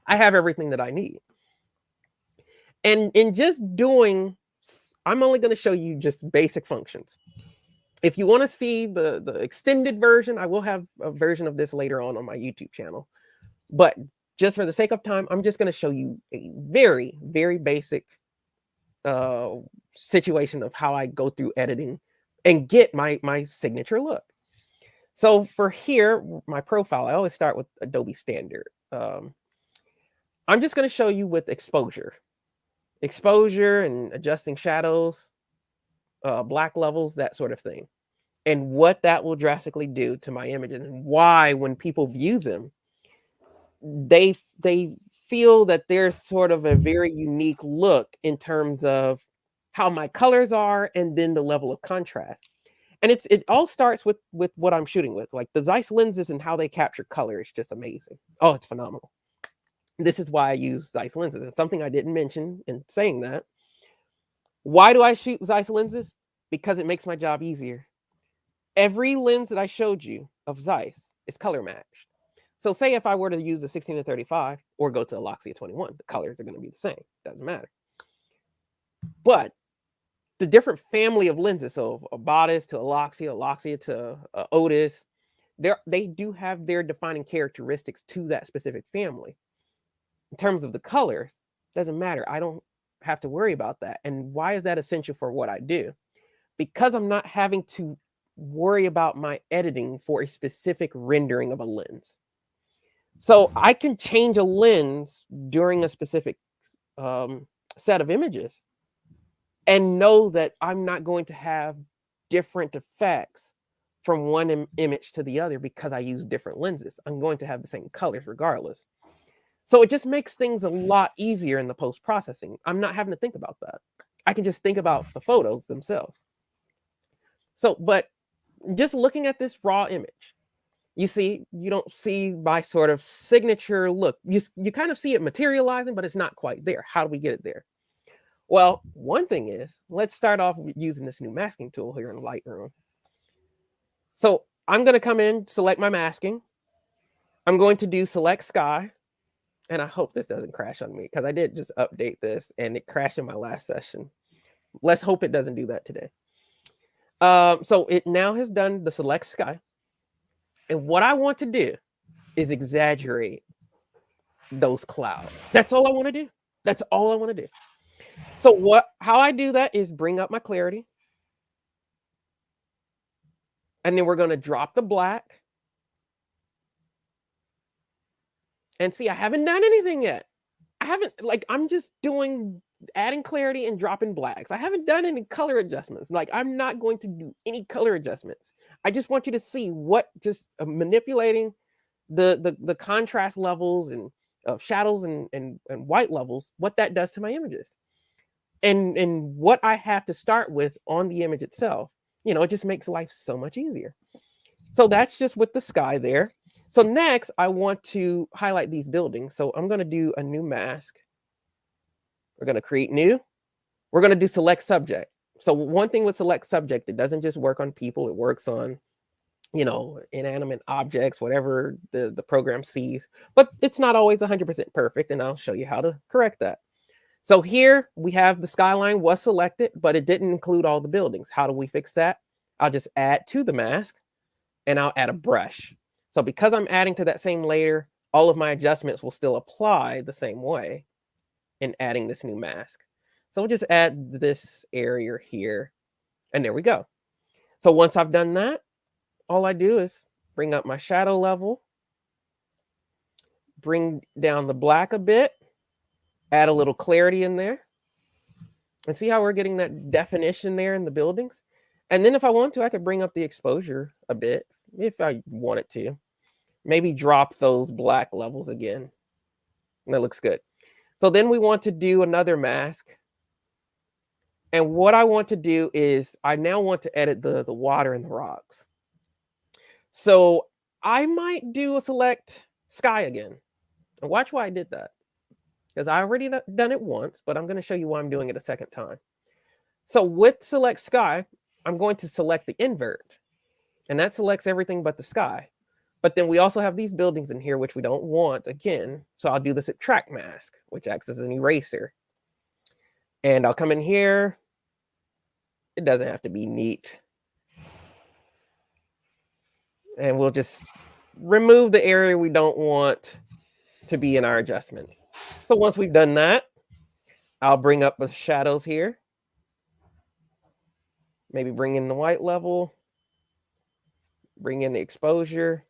I have everything that I need. And in just doing, I'm only going to show you just basic functions. If you want to see the extended version, I will have a version of this later on my YouTube channel. But just for the sake of time, I'm just going to show you a very, very basic situation of how I go through editing and get my signature look. So for here, my profile, I always start with Adobe Standard. I'm just going to show you with exposure and adjusting shadows, black levels, that sort of thing, and what that will drastically do to my images, and why when people view them, they feel that there's sort of a very unique look in terms of how my colors are and then the level of contrast. And it all starts with what I'm shooting with, like the Zeiss lenses and how they capture color is just amazing. Oh, it's phenomenal. This is why I use Zeiss lenses. It's something I didn't mention in saying that. Why do I shoot Zeiss lenses? Because it makes my job easier. Every lens that I showed you of Zeiss is color matched. So say if I were to use the 16-35 or go to a Loxia 21, the colors are going to be the same. Doesn't matter. But the different family of lenses, so a Batis to a Loxia to a Otis, they do have their defining characteristics to that specific family. In terms of the colors, doesn't matter. I don't have to worry about that. And why is that essential for what I do? Because I'm not having to worry about my editing for a specific rendering of a lens. So I can change a lens during a specific set of images and know that I'm not going to have different effects from one image to the other because I use different lenses. I'm going to have the same colors regardless. So it just makes things a lot easier in the post-processing. I'm not having to think about that. I can just think about the photos themselves. So, but just looking at this raw image, you don't see my sort of signature look. You kind of see it materializing, but it's not quite there. How do we get it there? Well, one thing is, let's start off using this new masking tool here in Lightroom. So I'm going to come in, select my masking. I'm going to do select sky. And I hope this doesn't crash on me because I did just update this and it crashed in my last session. Let's hope it doesn't do that today. So it now has done the select sky. And what I want to do is exaggerate those clouds. That's all I want to do. That's all I want to do. So how I do that is bring up my clarity. And then we're going to drop the black. And see, I haven't done anything yet. I'm just adding clarity and dropping blacks. I haven't done any color adjustments. Like, I'm not going to do any color adjustments. I just want you to see what just manipulating the contrast levels and shadows and white levels, what that does to my images. And what I have to start with on the image itself. It just makes life so much easier. So that's just with the sky there. So next, I want to highlight these buildings. So I'm going to do a new mask. We're going to create new. We're going to do select subject. So one thing with select subject, it doesn't just work on people. It works on, inanimate objects, whatever the program sees. But it's not always 100% perfect, and I'll show you how to correct that. So here we have the skyline was selected, but it didn't include all the buildings. How do we fix that? I'll just add to the mask, and I'll add a brush. So because I'm adding to that same layer, all of my adjustments will still apply the same way in adding this new mask. So we'll just add this area here, and there we go. So once I've done that, all I do is bring up my shadow level, bring down the black a bit, add a little clarity in there, and see how we're getting that definition there in the buildings. And then if I want to, I could bring up the exposure a bit if I wanted to. Maybe drop those black levels again. That looks good. So then we want to do another mask. And what I want to do is I now want to edit the water and the rocks. So I might do a select sky again. And watch why I did that. Because I already done it once, but I'm going to show you why I'm doing it a second time. So with select sky, I'm going to select the invert. And that selects everything but the sky. But then we also have these buildings in here, which we don't want again. So I'll do the subtract mask, which acts as an eraser. And I'll come in here. It doesn't have to be neat. And we'll just remove the area we don't want to be in our adjustments. So once we've done that, I'll bring up the shadows here. Maybe bring in the white level. Bring in the exposure.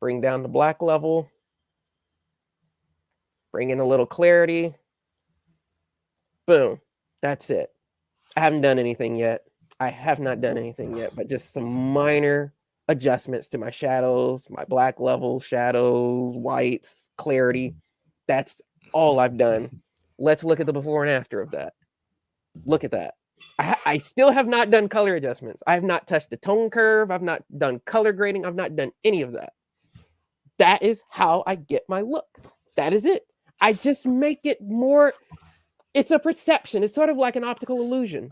Bring down the black level. Bring in a little clarity. Boom. That's it. I haven't done anything yet. I have not done anything yet, but just some minor adjustments to my shadows, my black level, shadows, whites, clarity. That's all I've done. Let's look at the before and after of that. Look at that. I still have not done color adjustments. I have not touched the tone curve. I've not done color grading. I've not done any of that. That is how I get my look. That is it. I just make it more, it's a perception. It's sort of like an optical illusion.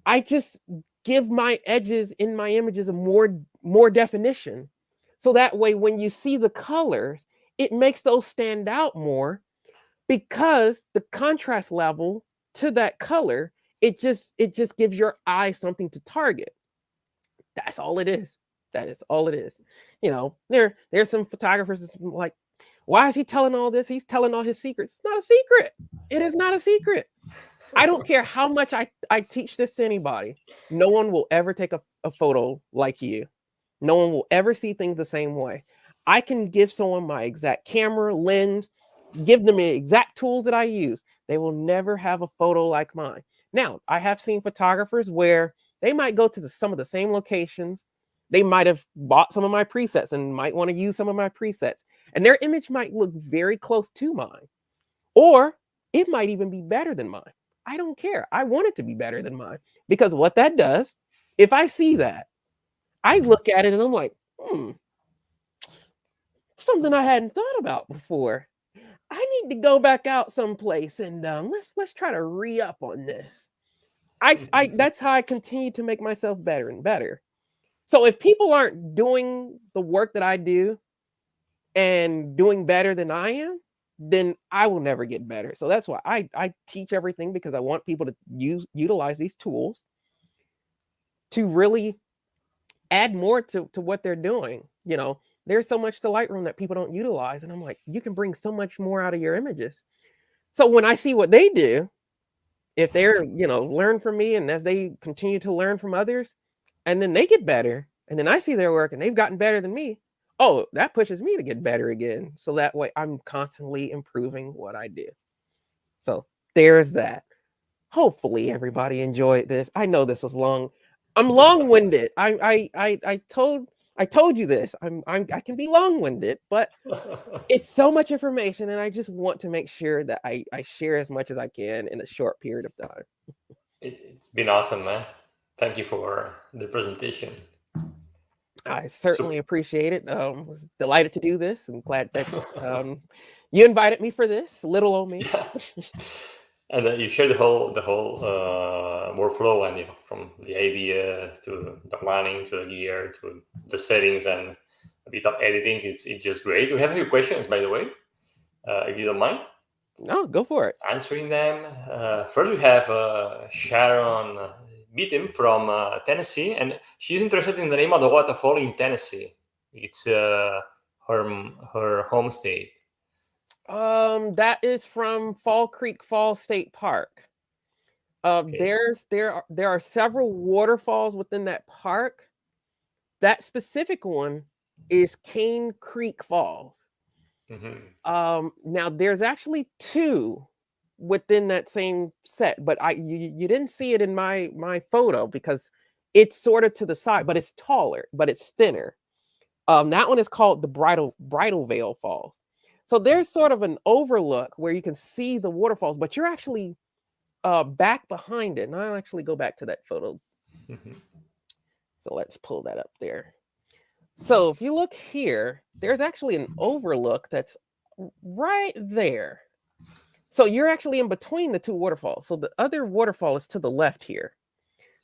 I just give my edges in my images a more definition. So that way, when you see the colors, it makes those stand out more because the contrast level to that color, it just gives your eye something to target. That's all it is. That is all it is. There's some photographers that's like, why is he telling all this? He's telling all his secrets. It's not a secret. It is not a secret. I don't care how much I teach this to anybody. No one will ever take a photo like you. No one will ever see things the same way. I can give someone my exact camera, lens, give them the exact tools that I use. They will never have a photo like mine. Now, I have seen photographers where they might go to some of the same locations. They might have bought some of my presets and might want to use some of my presets. And their image might look very close to mine. Or it might even be better than mine. I don't care. I want it to be better than mine. Because what that does, if I see that, I look at it and I'm like, something I hadn't thought about before. I need to go back out someplace and let's try to re-up on this. That's how I continue to make myself better and better. So if people aren't doing the work that I do and doing better than I am, then I will never get better. So that's why I teach everything, because I want people to utilize these tools. to really add more to what they're doing. You know, there's so much to Lightroom that people don't utilize. And I'm like, you can bring so much more out of your images. So when I see what they do, if they're, you know, learn from me, and as they continue to learn from others, and then they get better, and then I see their work and they've gotten better than me, oh, that pushes me to get better again. So that way I'm constantly improving what I do. So there's that. Hopefully everybody enjoyed this. I know this was long. I'm long-winded. I told you this. I can be long-winded, but it's so much information, and I just want to make sure that I share as much as I can in a short period of time. It's been awesome, man. Thank you for the presentation. I certainly appreciate it. Was delighted to do this. I'm glad that you invited me for this. Little old me. Yeah. And you share the whole workflow, and from the idea to the planning to the gear to the settings and a bit of editing. It's just great. We have a few questions, by the way, if you don't mind. No, go for it. Answering them. First, we have Sharon Beaton from Tennessee, and she's interested in the name of the waterfall in Tennessee. It's her home state. That is from Fall Creek Falls State Park. Okay. There are several waterfalls within that park. That specific one is Cane Creek Falls. Mm-hmm. Now there's actually two within that same set, but you didn't see it in my photo because it's sort of to the side, but it's taller, but it's thinner. That one is called the Bridal Veil Falls. So there's sort of an overlook where you can see the waterfalls, but you're actually back behind it. And I'll actually go back to that photo. Mm-hmm. So let's pull that up there. So if you look here, there's actually an overlook that's right there. So you're actually in between the two waterfalls. So the other waterfall is to the left here.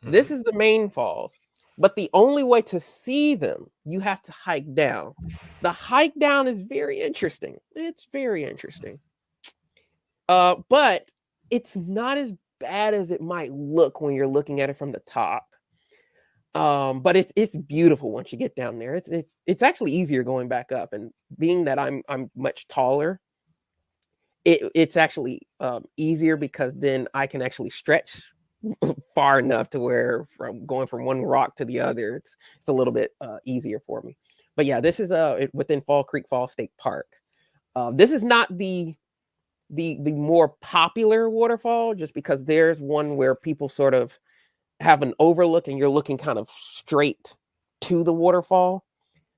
Mm-hmm. This is the main falls. But the only way to see them, you have to hike down. The hike down is very interesting. It's very interesting. But it's not as bad as it might look when you're looking at it from the top. But it's beautiful once you get down there. It's actually easier going back up. And being that I'm much taller, it's actually easier because then I can actually stretch far enough to where from going from one rock to the other, it's a little bit easier for me. But yeah, this is within Fall Creek Falls State Park. This is not the more popular waterfall, just because there's one where people sort of have an overlook and you're looking kind of straight to the waterfall.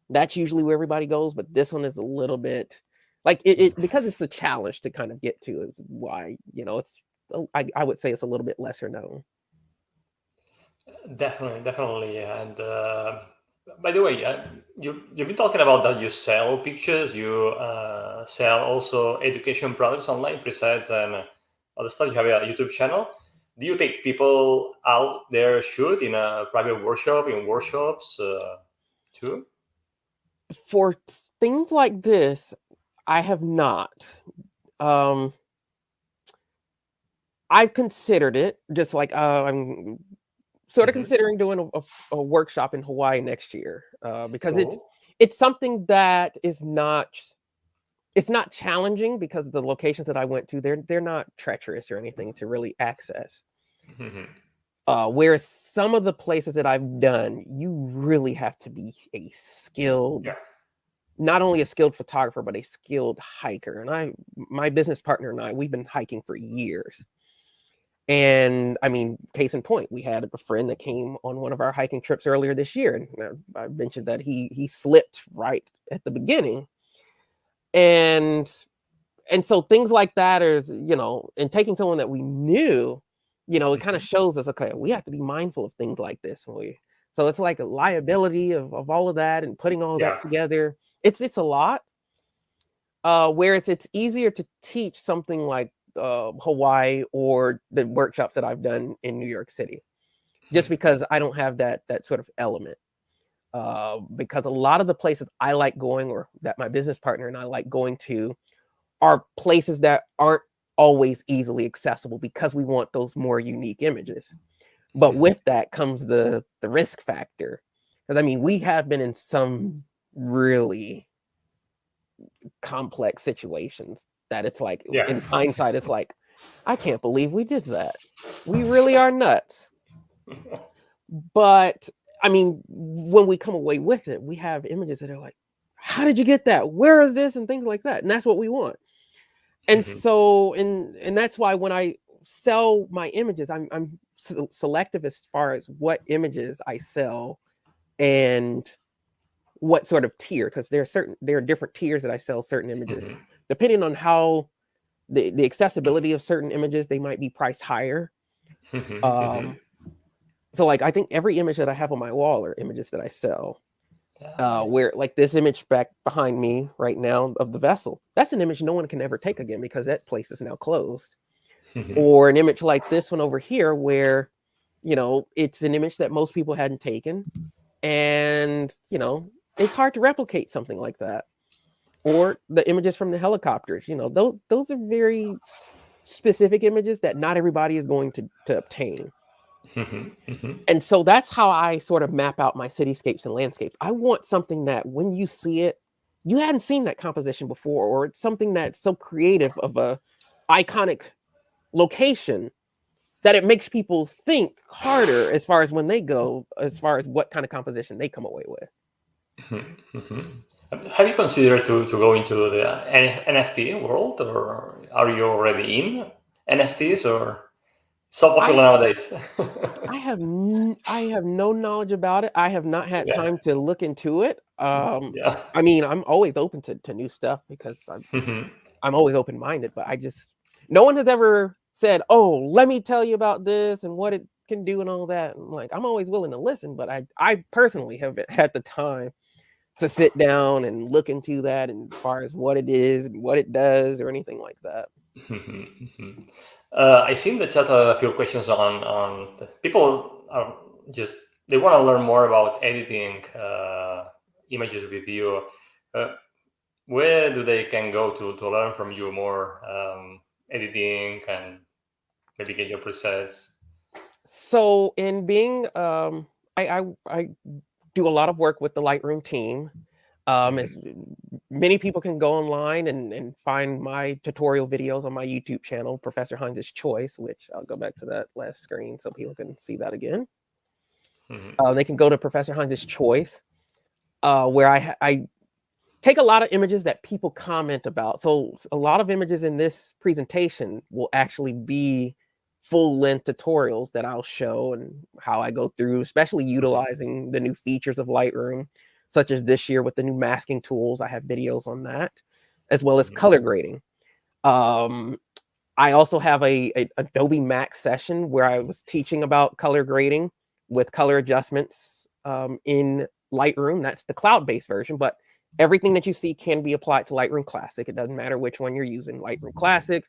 That's usually where everybody goes, but this one is a little bit like it because it's a challenge to kind of get to is why, you know, it's I would say it's a little bit lesser known. Definitely. And by the way, you've been talking about that you sell pictures, you sell also education products online, besides other stuff. You have a YouTube channel. Do you take people out there shoot in a private workshop, in workshops too? For things like this, I have not. I've considered it, just like I'm sort of considering doing a workshop in Hawaii next year because it's something that is not challenging, because the locations that I went to, they're not treacherous or anything to really access. Mm-hmm. Whereas some of the places that I've done, you really have to be a skilled, not only a skilled photographer, but a skilled hiker. And my business partner and I, we've been hiking for years. And I mean, case in point, we had a friend that came on one of our hiking trips earlier this year. And I mentioned that he slipped right at the beginning. And so things like that is, you know, and taking someone that we knew, you know, it kind of shows us, okay, we have to be mindful of things like this. So it's like a liability of all of that and putting all that together. It's a lot. Whereas it's easier to teach something like Hawaii or the workshops that I've done in New York City, just because I don't have that sort of element. Because a lot of the places I like going, or that my business partner and I like going to, are places that aren't always easily accessible because we want those more unique images. But with that comes the risk factor. Because I mean, we have been in some really complex situations that it's like, Yeah. in hindsight, it's like, I can't believe we did that. We really are nuts. But I mean, when we come away with it, we have images that are like, how did you get that? Where is this? And things like that. And that's what we want. And so, and that's why when I sell my images, I'm selective as far as what images I sell and what sort of tier, because there are different tiers that I sell certain images. Depending on how the accessibility of certain images, they might be priced higher. So like, I think every image that I have on my wall are images that I sell. Where like this image back behind me right now of the vessel, that's an image no one can ever take again because that place is now closed. Or an image like this one over here where, you know, it's an image that most people hadn't taken. And, you know, it's hard to replicate something like that. Or the images from the helicopters, you know, those are very specific images that not everybody is going to obtain. And so that's how I sort of map out my cityscapes and landscapes. I want something that when you see it, you hadn't seen that composition before, or it's something that's so creative of a iconic location that it makes people think harder as far as when they go, as far as what kind of composition they come away with. Have you considered to go into the NFT world, or are you already in NFTs, or so popular nowadays? I have no knowledge about it. I have not had time to look into it. I mean, I'm always open to new stuff because I'm always open-minded, but no one has ever said, oh, let me tell you about this and what it can do and all that. And like, I'm always willing to listen, but I personally haven't had the time to sit down and look into that, and as far as what it is and what it does or anything like that. I see in the chat a few questions on people are just, they want to learn more about editing images with you. Where do they can go to learn from you more editing and maybe get your presets? So in being, I do a lot of work with the Lightroom team. Many people can go online and find my tutorial videos on my YouTube channel, Professor Hines' Choice, which I'll go back to that last screen so people can see that again. They can go to Professor Hines' Choice, where I take a lot of images that people comment about. So a lot of images in this presentation will actually be full-length tutorials that I'll show and how I go through, especially utilizing the new features of Lightroom, such as this year with the new masking tools. I have videos on that, as well as color grading. I also have a Adobe Max session where I was teaching about color grading with color adjustments in Lightroom. That's the cloud-based version, but everything that you see can be applied to Lightroom Classic. It doesn't matter which one you're using. Lightroom Classic,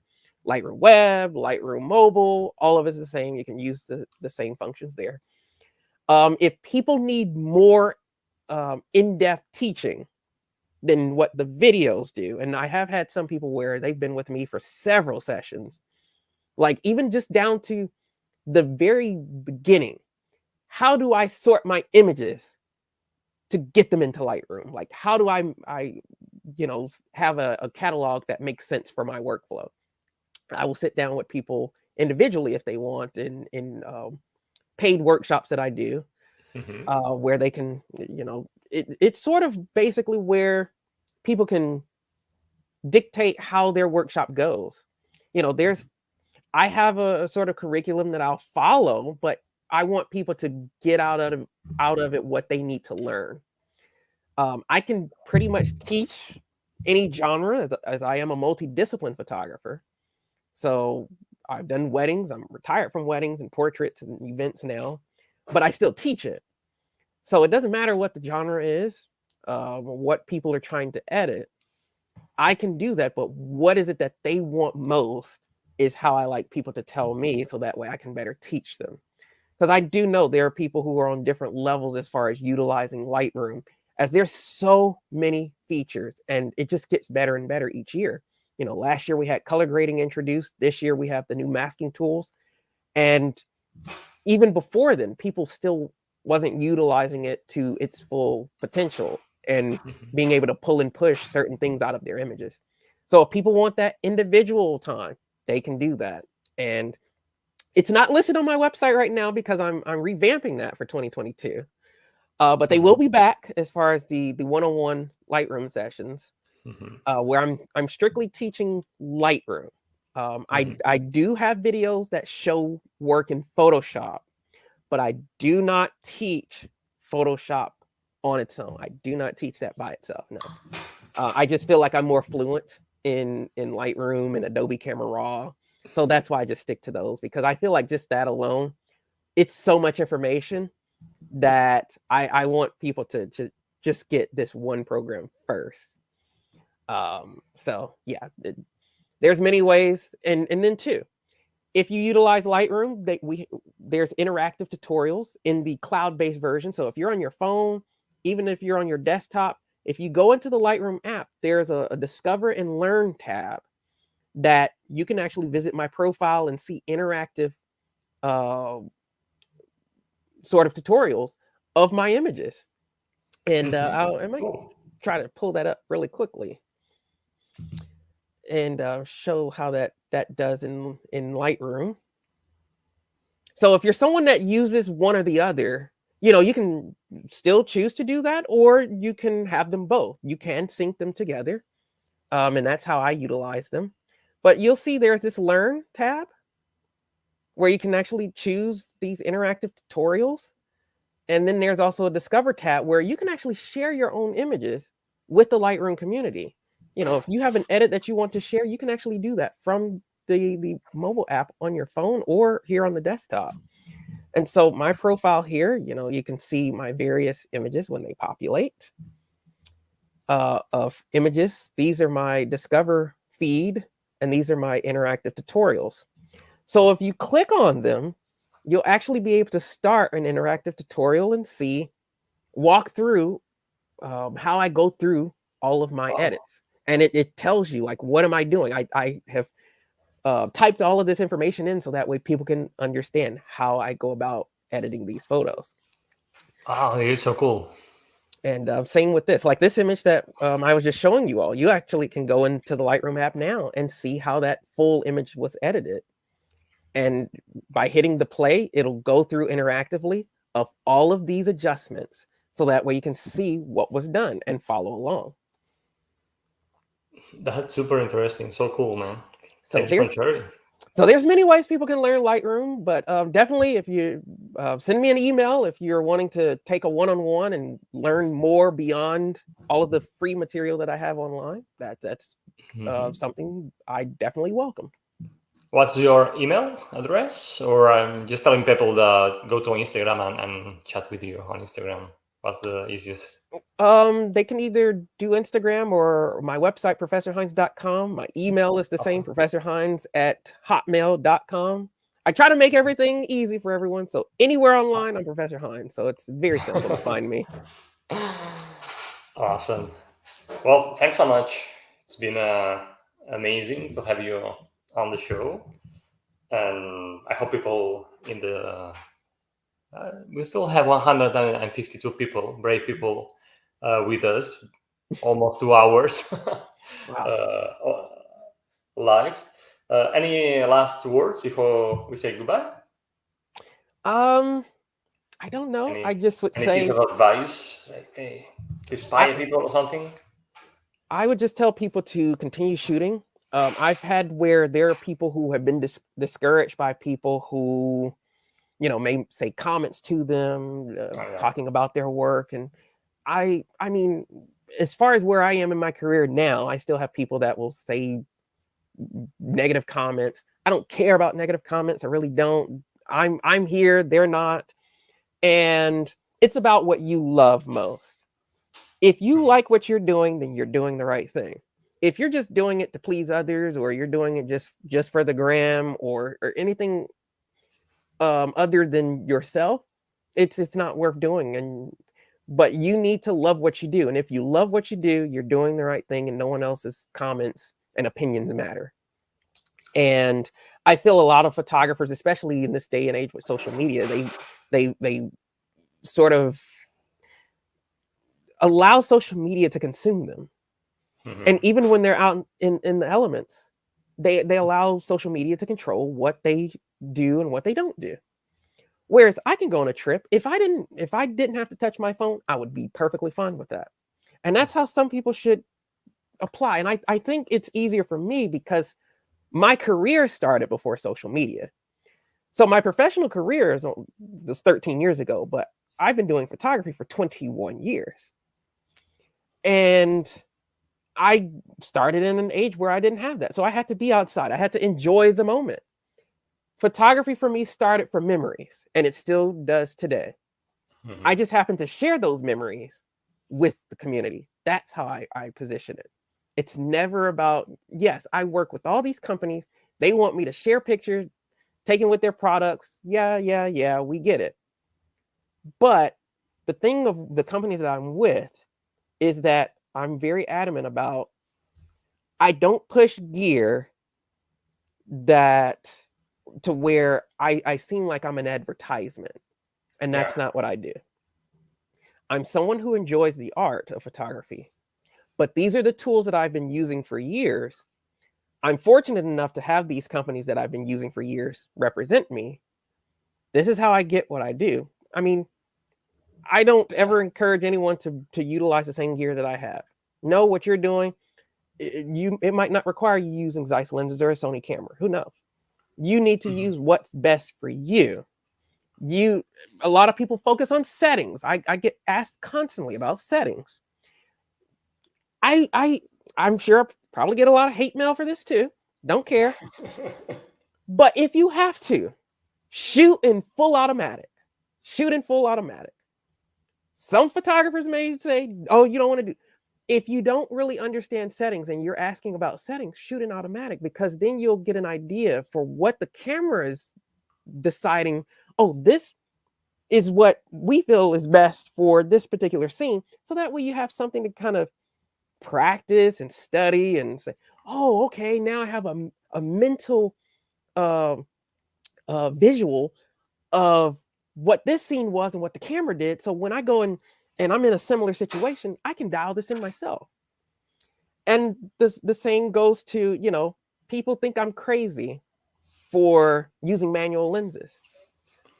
Lightroom Web, Lightroom Mobile, all of it's the same. You can use the same functions there. If people need more in-depth teaching than what the videos do, and I have had some people where they've been with me for several sessions, like even just down to the very beginning, how do I sort my images to get them into Lightroom? Like, how do I you know, have a catalog that makes sense for my workflow? I will sit down with people individually if they want in paid workshops that I do, where they can, you know, it's sort of basically where people can dictate how their workshop goes. You know, I have a sort of curriculum that I'll follow, but I want people to get out of it what they need to learn. I can pretty much teach any genre as I am a multidiscipline photographer. So I've done weddings. I'm retired from weddings and portraits and events now, but I still teach it. So it doesn't matter what the genre is, what people are trying to edit. I can do that, but what is it that they want most is how I like people to tell me, so that way I can better teach them. Because I do know there are people who are on different levels as far as utilizing Lightroom, as there's so many features and it just gets better and better each year. You know, last year we had color grading introduced. This year we have the new masking tools. And even before then, people still wasn't utilizing it to its full potential and being able to pull and push certain things out of their images. So if people want that individual time, they can do that. And it's not listed on my website right now because I'm revamping that for 2022. But they will be back as far as the one-on-one Lightroom sessions, where I'm strictly teaching Lightroom. I do have videos that show work in Photoshop, but I do not teach Photoshop on its own. I do not teach that by itself. No, I just feel like I'm more fluent in Lightroom and Adobe Camera Raw, so that's why I just stick to those, because I feel like just that alone, it's so much information that I want people to just get this one program first. So yeah, there's many ways, and then too, if you utilize Lightroom, there's interactive tutorials in the cloud-based version. So if you're on your phone, even if you're on your desktop, if you go into the Lightroom app, there's a Discover and Learn tab that you can actually visit my profile and see interactive sort of tutorials of my images. And I might try to pull that up really quickly and show how that does in Lightroom. So if you're someone that uses one or the other, you can still choose to do that, or you can have them both. You can sync them together, and that's how I utilize them. But you'll see there's this Learn tab where you can actually choose these interactive tutorials. And then there's also a Discover tab where you can actually share your own images with the Lightroom community. If you have an edit that you want to share, you can actually do that from the mobile app on your phone or here on the desktop. And so my profile here, you can see my various images when they populate of images. These are my Discover feed, and these are my interactive tutorials. So if you click on them, you'll actually be able to start an interactive tutorial and walk through how I go through all of my edits. And it tells you, like, what am I doing? I have typed all of this information in so that way people can understand how I go about editing these photos. Oh, it's so cool. And same with this, like this image that I was just showing you all. You actually can go into the Lightroom app now and see how that full image was edited. And by hitting the play, it'll go through interactively of all of these adjustments, so that way you can see what was done and follow along. That's super interesting. So cool, man. Thank you for sharing. So there's many ways people can learn Lightroom, but definitely if you send me an email if you're wanting to take a one-on-one and learn more beyond all of the free material that I have online, that's something I definitely welcome. What's your email address? Or I'm just telling people that go to Instagram and chat with you on Instagram. What's the easiest? They can either do Instagram or my website, professorhines.com. My email is the same, professorhines@hotmail.com. I try to make everything easy for everyone. So anywhere online, I'm Professor Hines. So it's very simple to find me. Awesome. Well, thanks so much. It's been amazing to have you on the show. And I hope people in the... we still have 152 people, brave people with us, almost 2 hours live. Any last words before we say goodbye? I don't know. I just would say... piece of advice, like, hey, to inspire people or something? I would just tell people to continue shooting. I've had where there are people who have been discouraged by people who... may say comments to them, talking about their work. And I mean, as far as where I am in my career now, I still have people that will say negative comments. I don't care about negative comments. I really don't. I'm here, they're not. And it's about what you love most. If you like what you're doing, then you're doing the right thing. If you're just doing it to please others, or you're doing it just for the gram or anything other than yourself, it's not worth doing. But you need to love what you do, and if you love what you do, you're doing the right thing, and no one else's comments and opinions matter. And I feel a lot of photographers, especially in this day and age with social media, they sort of allow social media to consume them. And even when they're out in the elements, they allow social media to control what they do and what they don't do. Whereas I can go on a trip. If I didn't have to touch my phone, I would be perfectly fine with that. And that's how some people should apply. And I think it's easier for me because my career started before social media. So my professional career was 13 years ago, but I've been doing photography for 21 years. And I started in an age where I didn't have that. So I had to be outside. I had to enjoy the moment. Photography for me started for memories, and it still does today. I just happen to share those memories with the community. That's how I position it. It's never about, yes, I work with all these companies. They want me to share pictures taken with their products. Yeah, we get it. But the thing of the companies that I'm with is that I'm very adamant about, I don't push gear that to where I seem like I'm an advertisement. And that's not what I do. I'm someone who enjoys the art of photography. But these are the tools that I've been using for years. I'm fortunate enough to have these companies that I've been using for years represent me. This is how I get what I do. I mean, I don't ever encourage anyone to utilize the same gear that I have. Know what you're doing. It might not require you using Zeiss Lenses or a Sony camera. Who knows? You need to use what's best for you. A lot of people focus on settings. I get asked constantly about settings. I'm sure I'll probably get a lot of hate mail for this too. Don't care. But if you have to, shoot in full automatic. Shoot in full automatic. Some photographers may say, oh, you don't want to do. If you don't really understand settings and you're asking about settings, shoot in automatic, because then you'll get an idea for what the camera is deciding. Oh, this is what we feel is best for this particular scene. So that way you have something to kind of practice and study and say, oh, okay, now I have a mental visual of what this scene was and what the camera did. So when I go and I'm in a similar situation, I can dial this in myself. And the same goes to, people think I'm crazy for using manual lenses.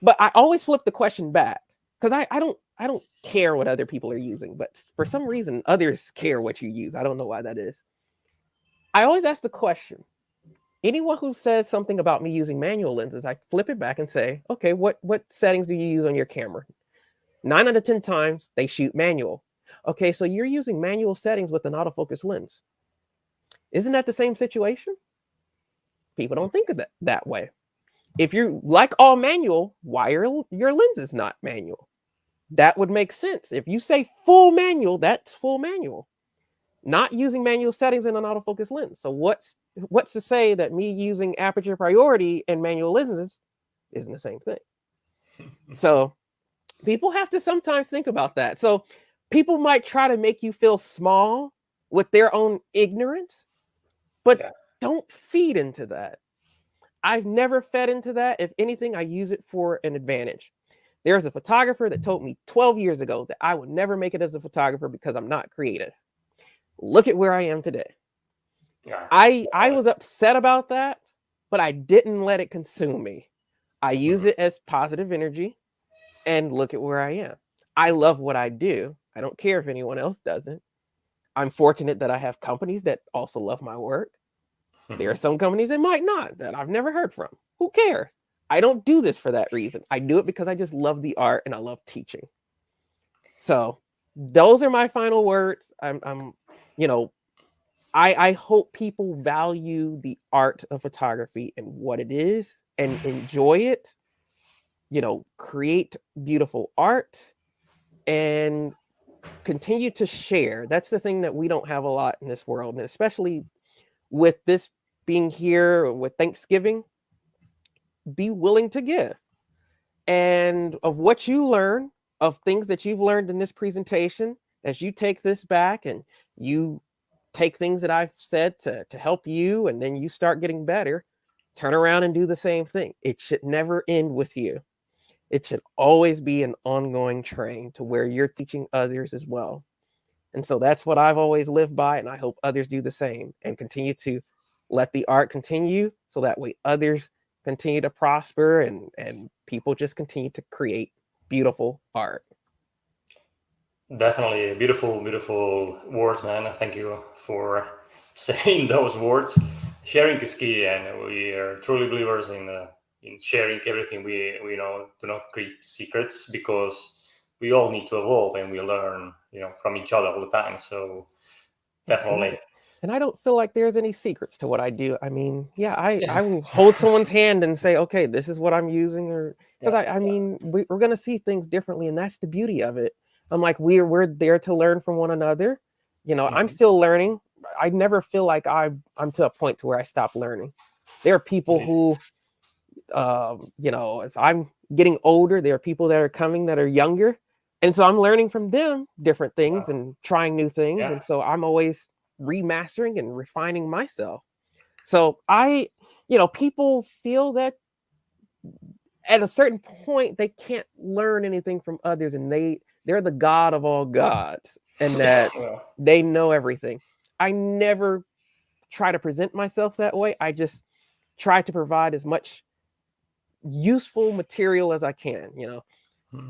But I always flip the question back, because I don't care what other people are using, but for some reason others care what you use. I don't know why that is. I always ask the question, anyone who says something about me using manual lenses, I flip it back and say, okay, what settings do you use on your camera? 9 out of 10 times they shoot manual. Okay, so you're using manual settings with an autofocus lens. Isn't that the same situation? People don't think of that way. If you're like all manual, why are your lenses not manual? That would make sense. If you say full manual, that's full manual. Not using manual settings in an autofocus lens. So what's to say that me using aperture priority and manual lenses isn't the same thing? So people have to sometimes think about that. So people might try to make you feel small with their own ignorance, but don't feed into that. I've never fed into that. If anything, I use it for an advantage. There's a photographer that told me 12 years ago that I would never make it as a photographer because I'm not creative. Look at where I am today. I was upset about that, but I didn't let it consume me. I use it as positive energy, and look at where I am. I love what I do. I don't care if anyone else doesn't. I'm fortunate that I have companies that also love my work. There are some companies that might not, that I've never heard from. Who cares? I don't do this for that reason. I do it because I just love the art and I love teaching. So those are my final words. I hope people value the art of photography and what it is and enjoy it. Create beautiful art and continue to share. That's the thing that we don't have a lot in this world, and especially with this being here with Thanksgiving, be willing to give. And of what you learn, of things that you've learned in this presentation, as you take this back and you take things that I've said to help you, and then you start getting better, turn around and do the same thing. It should never end with you. It should always be an ongoing train to where you're teaching others as well. And so that's what I've always lived by, and I hope others do the same and continue to let the art continue so that way others continue to prosper and people just continue to create beautiful art. Definitely beautiful, beautiful words, man. Thank you for saying those words. Sharing is key, and we are truly believers in sharing everything we know. Do not keep secrets, because we all need to evolve and we learn, from each other all the time. So definitely. And I don't feel like there's any secrets to what I do. I mean, I will hold someone's hand and say, okay, this is what I'm using, or because I mean, we're going to see things differently, and that's the beauty of it. I'm like, we're there to learn from one another. I'm still learning. I never feel like I'm to a point to where I stop learning. There are people who, as I'm getting older, there are people that are coming that are younger. And so I'm learning from them different things and trying new things. And so I'm always remastering and refining myself. So people feel that at a certain point, they can't learn anything from others, and they're the God of all gods, and that they know everything. I never try to present myself that way. I just try to provide as much useful material as I can.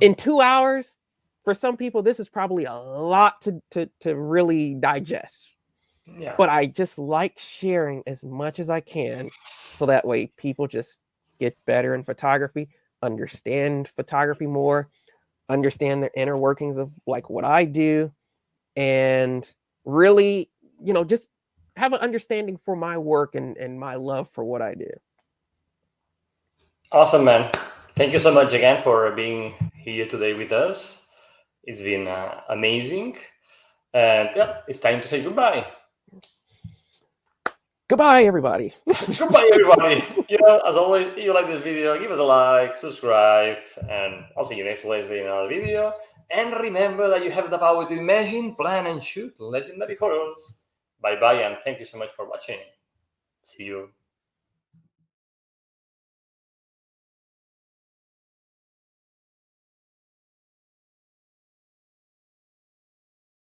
In 2 hours, for some people, this is probably a lot to really digest. Yeah. But I just like sharing as much as I can, so that way people just get better in photography, understand photography more, understand the inner workings of like what I do, and really, just have an understanding for my work and my love for what I do. Awesome, man. Thank you so much again for being here today with us. It's been amazing. And it's time to say goodbye. Goodbye, everybody. Goodbye, everybody. As always, if you like this video, give us a like, subscribe, and I'll see you next Wednesday in another video. And remember that you have the power to imagine, plan, and shoot legendary photos. Bye-bye, and thank you so much for watching. See you